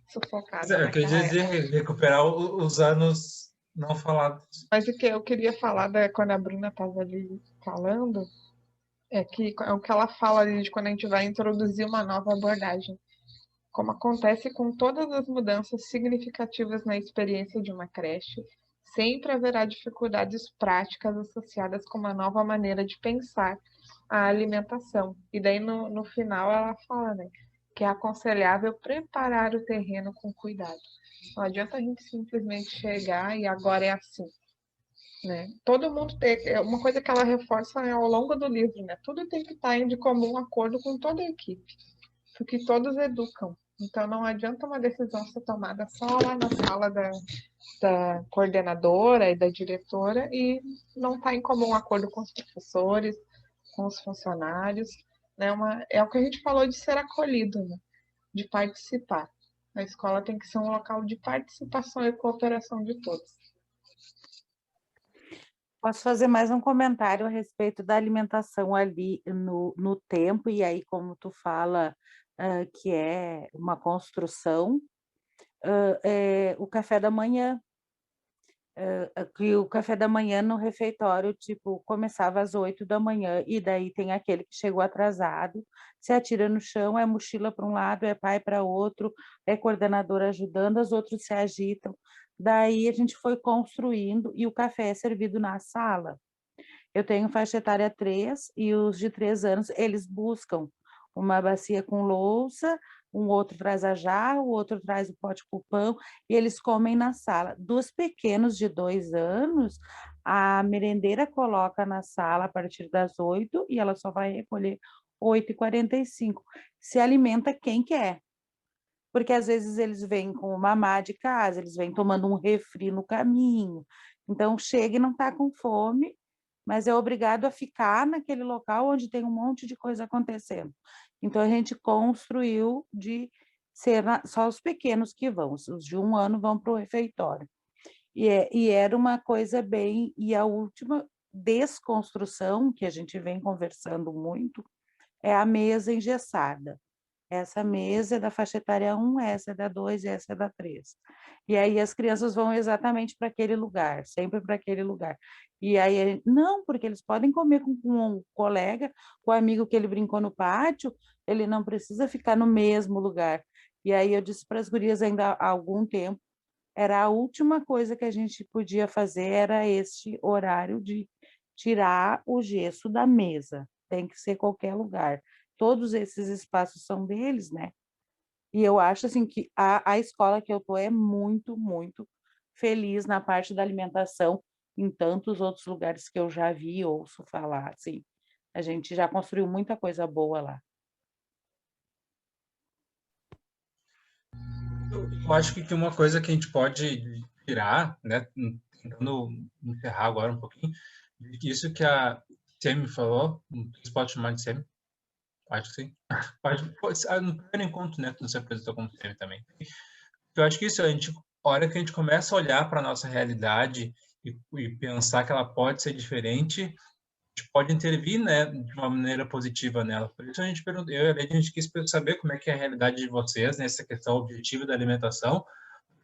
sufocada Eu queria naquela dizer, época. recuperar os anos não falados. Mas o que eu queria falar quando a Bruna estava ali falando é que é o que ela fala ali de quando a gente vai introduzir uma nova abordagem. Como acontece com todas as mudanças significativas na experiência de uma creche, sempre haverá dificuldades práticas associadas com uma nova maneira de pensar a alimentação. E daí no final ela fala, né, que é aconselhável preparar o terreno com cuidado. Não adianta a gente simplesmente chegar e agora é assim, né? Todo mundo tem, uma coisa que ela reforça ao longo do livro, né? Tudo tem que estar de comum acordo com toda a equipe, porque todos educam. Então não adianta uma decisão ser tomada só lá na sala da coordenadora e da diretora e não estar em comum acordo com os professores, com os funcionários, né? É o que a gente falou de ser acolhido, né? De participar. A escola tem que ser um local de participação e cooperação de todos. Posso fazer mais um comentário a respeito da alimentação ali no tempo, e aí como tu fala que é uma construção, o café da manhã, que o café da manhã no refeitório, tipo, começava às 8 da manhã, e daí tem aquele que chegou atrasado, se atira no chão, é mochila para um lado, é pai para outro, é coordenador ajudando, os outros se agitam. Daí a gente foi construindo, e o café é servido na sala. Eu tenho faixa etária 3, e os de 3 anos, eles buscam uma bacia com louça, um outro traz a jarra, o outro traz o pote com pão, e eles comem na sala. Dos pequenos de 2 anos, a merendeira coloca na sala a partir das 8, e ela só vai recolher 8h45. Se alimenta quem quer, porque às vezes eles vêm com mamá de casa, eles vêm tomando um refri no caminho, então chega e não está com fome, mas é obrigado a ficar naquele local onde tem um monte de coisa acontecendo. Então, a gente construiu de ser só os pequenos que vão, os de 1 ano vão para o refeitório. E era uma coisa bem... E a última desconstrução, que a gente vem conversando muito, é a mesa engessada. Essa mesa é da faixa etária 1, essa é da 2 e essa é da 3. E aí as crianças vão exatamente para aquele lugar, sempre para aquele lugar. E aí, não, porque eles podem comer com um colega, com o amigo que ele brincou no pátio, ele não precisa ficar no mesmo lugar. E aí eu disse para as gurias ainda há algum tempo, era a última coisa que a gente podia fazer, era este horário de tirar o gesso da mesa. Tem que ser qualquer lugar. Todos esses espaços são deles, né? E eu acho assim que a escola que eu tô é muito, muito feliz na parte da alimentação, em tantos outros lugares que eu já vi e ouço falar, assim. A gente já construiu muita coisa boa lá. Eu acho que uma coisa que a gente pode tirar, né, tentando encerrar agora um pouquinho, isso que a Semi falou, você pode chamar de Semi? Acho que sim. No primeiro encontro, né, tu se apresentou como Semi também. Eu acho que isso, a hora que a gente começa a olhar para a nossa realidade e pensar que ela pode ser diferente, a gente pode intervir, né, de uma maneira positiva nela. Por isso a gente perguntou, a gente quis saber como é que é a realidade de vocês nessa questão objetiva da alimentação.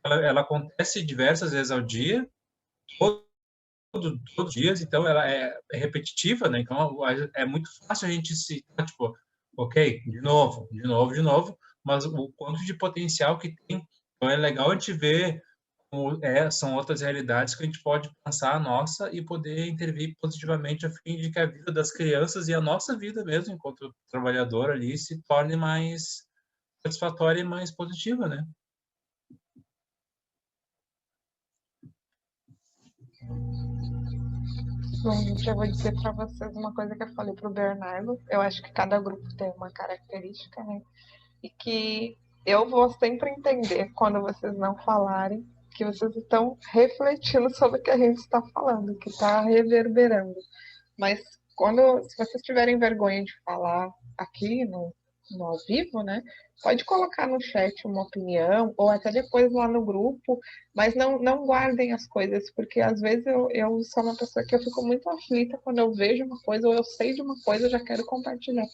Ela acontece diversas vezes ao dia, todos os dias, então ela é repetitiva, né? Então é muito fácil a gente se, tipo, ok, de novo, mas o quanto de potencial que tem. Então, é legal a gente ver como são outras realidades que a gente pode pensar a nossa e poder intervir positivamente a fim de que a vida das crianças e a nossa vida mesmo, enquanto trabalhador ali, se torne mais satisfatória e mais positiva, né? Bom, gente, eu vou dizer para vocês uma coisa que eu falei para o Bernardo. Eu acho que cada grupo tem uma característica, né? E que eu vou sempre entender quando vocês não falarem que vocês estão refletindo sobre o que a gente está falando, que está reverberando. Mas se vocês tiverem vergonha de falar aqui no ao vivo, né? Pode colocar no chat uma opinião, ou até depois lá no grupo, mas não guardem as coisas, porque às vezes eu sou uma pessoa que eu fico muito aflita quando eu vejo uma coisa ou eu sei de uma coisa, eu já quero compartilhar.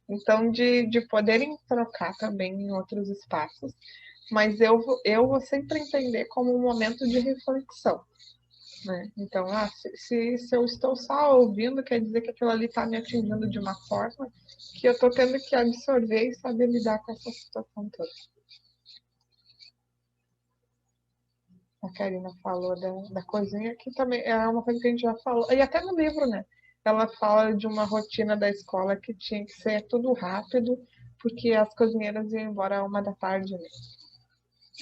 Então, de poderem trocar também em outros espaços, mas eu vou sempre entender como um momento de reflexão. Né? Então, se eu estou só ouvindo, quer dizer que aquilo ali está me atingindo de uma forma que eu estou tendo que absorver e saber lidar com essa situação toda. A Karina falou da cozinha, que também é uma coisa que a gente já falou, e até no livro, né? Ela fala de uma rotina da escola que tinha que ser tudo rápido, porque as cozinheiras iam embora à 1h da tarde, né?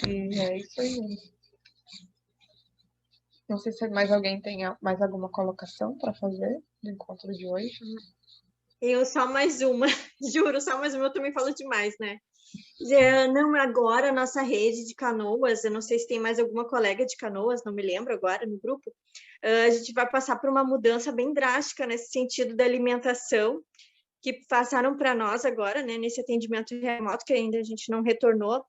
E é isso aí mesmo. Não sei se mais alguém tem mais alguma colocação para fazer do encontro de hoje. Eu só mais uma, juro, só mais uma, eu também falo demais, né? Não, agora a nossa rede de Canoas, eu não sei se tem mais alguma colega de Canoas, não me lembro agora no grupo, a gente vai passar por uma mudança bem drástica nesse sentido da alimentação, que passaram para nós agora, né, nesse atendimento remoto, que ainda a gente não retornou,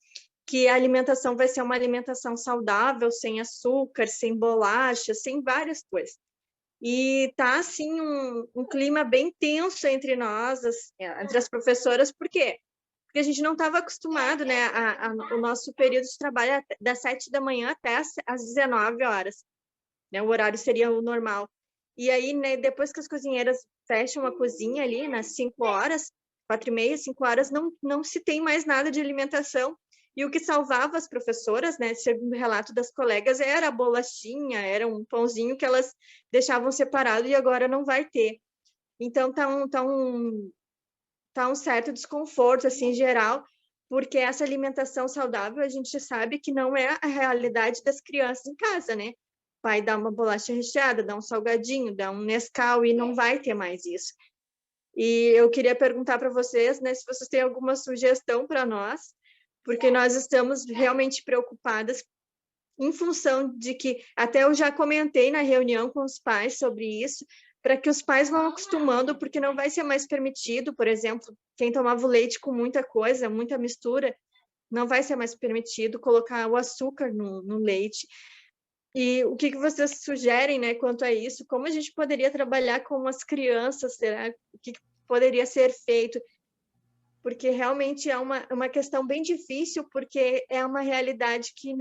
que a alimentação vai ser uma alimentação saudável, sem açúcar, sem bolacha, sem várias coisas. E tá, assim, um clima bem tenso entre nós, entre as professoras, por quê? Porque a gente não estava acostumado, né, o nosso período de trabalho é das 7 da manhã até às 19 horas, né, o horário seria o normal. E aí, né, depois que as cozinheiras fecham a cozinha ali, nas 5 horas, 4h30, 5 horas, não se tem mais nada de alimentação. E o que salvava as professoras, né, segundo o relato das colegas, era a bolachinha, era um pãozinho que elas deixavam separado e agora não vai ter. Então, tá um certo desconforto, assim, em geral, porque essa alimentação saudável, a gente sabe que não é a realidade das crianças em casa, né? Vai dar uma bolacha recheada, dá um salgadinho, dá um Nescau e não vai ter mais isso. E eu queria perguntar para vocês, né, se vocês têm alguma sugestão para nós, porque nós estamos realmente preocupadas em função de que, até eu já comentei na reunião com os pais sobre isso, para que os pais vão acostumando, porque não vai ser mais permitido, por exemplo, quem tomava o leite com muita coisa, muita mistura, não vai ser mais permitido colocar o açúcar no leite. E o que vocês sugerem, né, quanto a isso? Como a gente poderia trabalhar com as crianças? Será? O que poderia ser feito? Porque realmente é uma questão bem difícil, porque é uma realidade que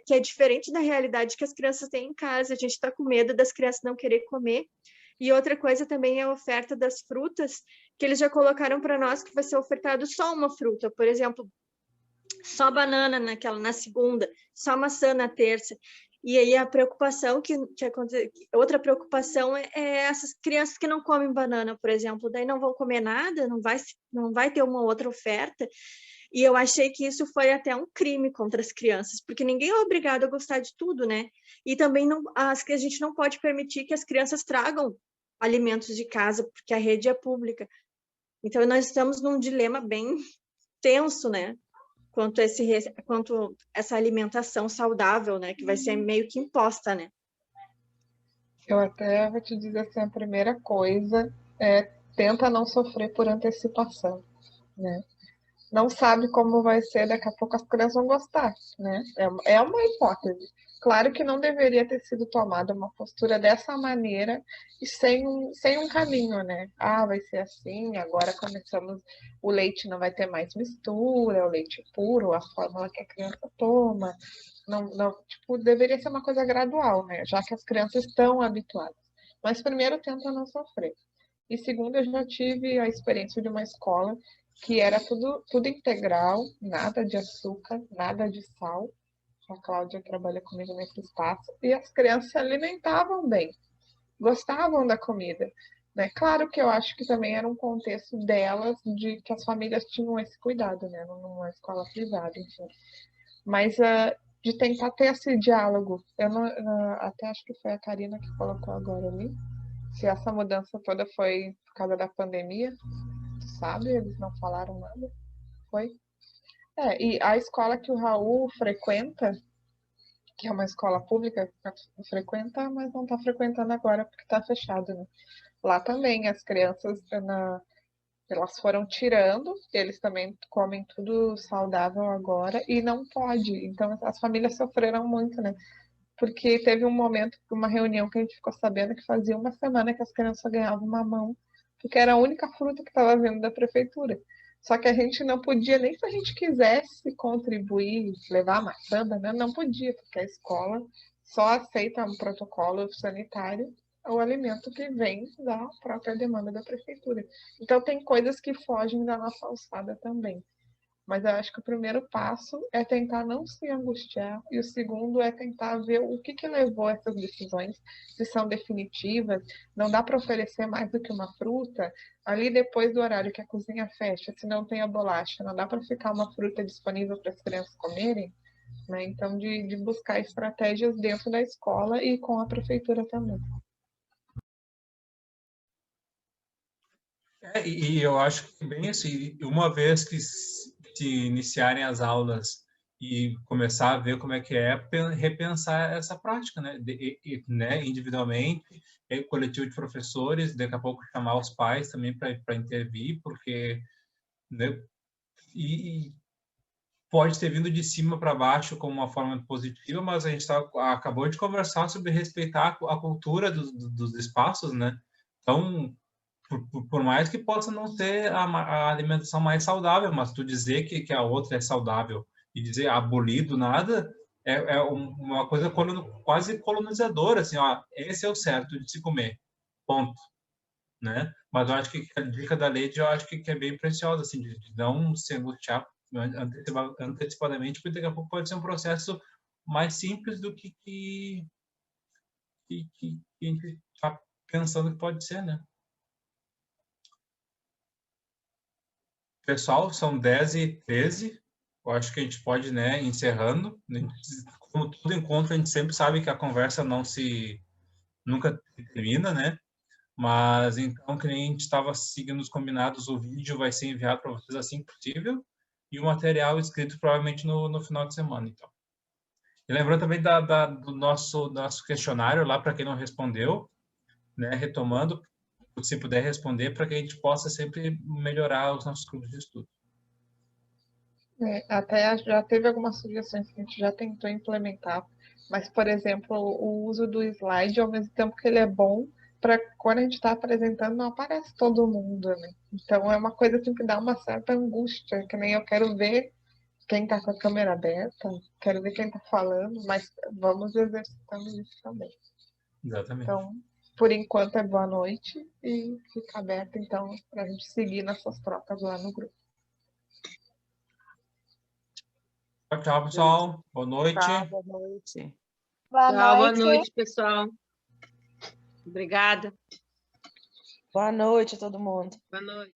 é diferente da realidade que as crianças têm em casa. A gente está com medo das crianças não querer comer. E outra coisa também é a oferta das frutas, que eles já colocaram para nós que vai ser ofertado só uma fruta, por exemplo, só banana na segunda, só maçã na terça. E aí a preocupação outra preocupação é essas crianças que não comem banana, por exemplo, daí não vão comer nada, não vai ter uma outra oferta. E eu achei que isso foi até um crime contra as crianças, porque ninguém é obrigado a gostar de tudo, né? E também a gente não pode permitir que as crianças tragam alimentos de casa, porque a rede é pública. Então, nós estamos num dilema bem tenso, né? Quanto essa alimentação saudável, né? Que vai ser meio que imposta, né? Eu até vou te dizer assim, a primeira coisa é tenta não sofrer por antecipação, né? Não sabe como vai ser, daqui a pouco as crianças vão gostar, né? É uma hipótese. Claro que não deveria ter sido tomada uma postura dessa maneira e sem um caminho, né? Vai ser assim, agora começamos, o leite não vai ter mais mistura, o leite puro, a fórmula que a criança toma. Não, tipo, deveria ser uma coisa gradual, né? Já que as crianças estão habituadas. Mas primeiro tenta não sofrer. E segundo, eu já tive a experiência de uma escola que era tudo integral, nada de açúcar, nada de sal. A Cláudia trabalha comigo nesse espaço, e as crianças se alimentavam bem, gostavam da comida. Né? Claro que eu acho que também era um contexto delas, de que as famílias tinham esse cuidado, né? Numa escola privada, enfim. Mas de tentar ter esse diálogo. Eu não, até acho que foi a Karina que colocou agora ali. Se essa mudança toda foi por causa da pandemia, sabe? Eles não falaram nada. Foi? E a escola que o Raul frequenta, que é uma escola pública, frequenta, mas não está frequentando agora porque está fechado, né? Lá também as crianças, elas foram tirando, eles também comem tudo saudável agora e não pode. Então as famílias sofreram muito, né? Porque teve um momento, uma reunião que a gente ficou sabendo que fazia uma semana que as crianças ganhavam mamão, porque era a única fruta que estava vindo da prefeitura. Só que a gente não podia, nem se a gente quisesse contribuir, levar maçã, né? Não podia, porque a escola só aceita um protocolo sanitário o alimento que vem da própria demanda da prefeitura. Então tem coisas que fogem da nossa alçada também. Mas eu acho que o primeiro passo é tentar não se angustiar, e o segundo é tentar ver o que levou essas decisões, se são definitivas. Não dá para oferecer mais do que uma fruta ali depois do horário que a cozinha fecha, se não tem a bolacha, não dá para ficar uma fruta disponível para as crianças comerem, né? Então, de buscar estratégias dentro da escola e com a prefeitura também. E eu acho que bem assim, uma vez que se iniciarem as aulas e começar a ver como é que é, repensar essa prática, né? Né? Individualmente, coletivo de professores, daqui a pouco chamar os pais também para intervir, porque, né? E pode ter vindo de cima para baixo como uma forma positiva, mas a gente acabou de conversar sobre respeitar a cultura dos espaços, né? Então, por mais que possa não ser a alimentação mais saudável, mas tu dizer que a outra é saudável e dizer abolir do nada é uma coisa quase colonizadora, assim, ó, esse é o certo de se comer, ponto, né? Mas eu acho que a dica da Leite, eu acho que é bem preciosa, assim, de não se angustiar antecipadamente, porque daqui a pouco pode ser um processo mais simples do que a gente está pensando que pode ser, né? Pessoal, são 10h13. Eu acho que a gente pode, né, encerrando. Como todo encontro, a gente sempre sabe que a conversa nunca termina, né? Mas então, que nem a gente estava seguindo os combinados, o vídeo vai ser enviado para vocês assim que possível e o material escrito provavelmente no final de semana, então. E lembrando também do nosso questionário lá, para quem não respondeu, né, retomando, se puder responder, para que a gente possa sempre melhorar os nossos grupos de estudo. Até já teve algumas sugestões que a gente já tentou implementar, mas, por exemplo, o uso do slide, ao mesmo tempo que ele é bom, para quando a gente está apresentando, não aparece todo mundo, né? Então, é uma coisa assim, que dá uma certa angústia, que nem eu quero ver quem está com a câmera aberta, quero ver quem está falando, mas vamos exercitando isso também. Exatamente. Então, por enquanto é boa noite e fica aberto, então, para a gente seguir nessas trocas lá no grupo. Tchau, pessoal. Boa noite. Tchau, boa noite. Boa noite, pessoal. Obrigada. Boa noite a todo mundo. Boa noite.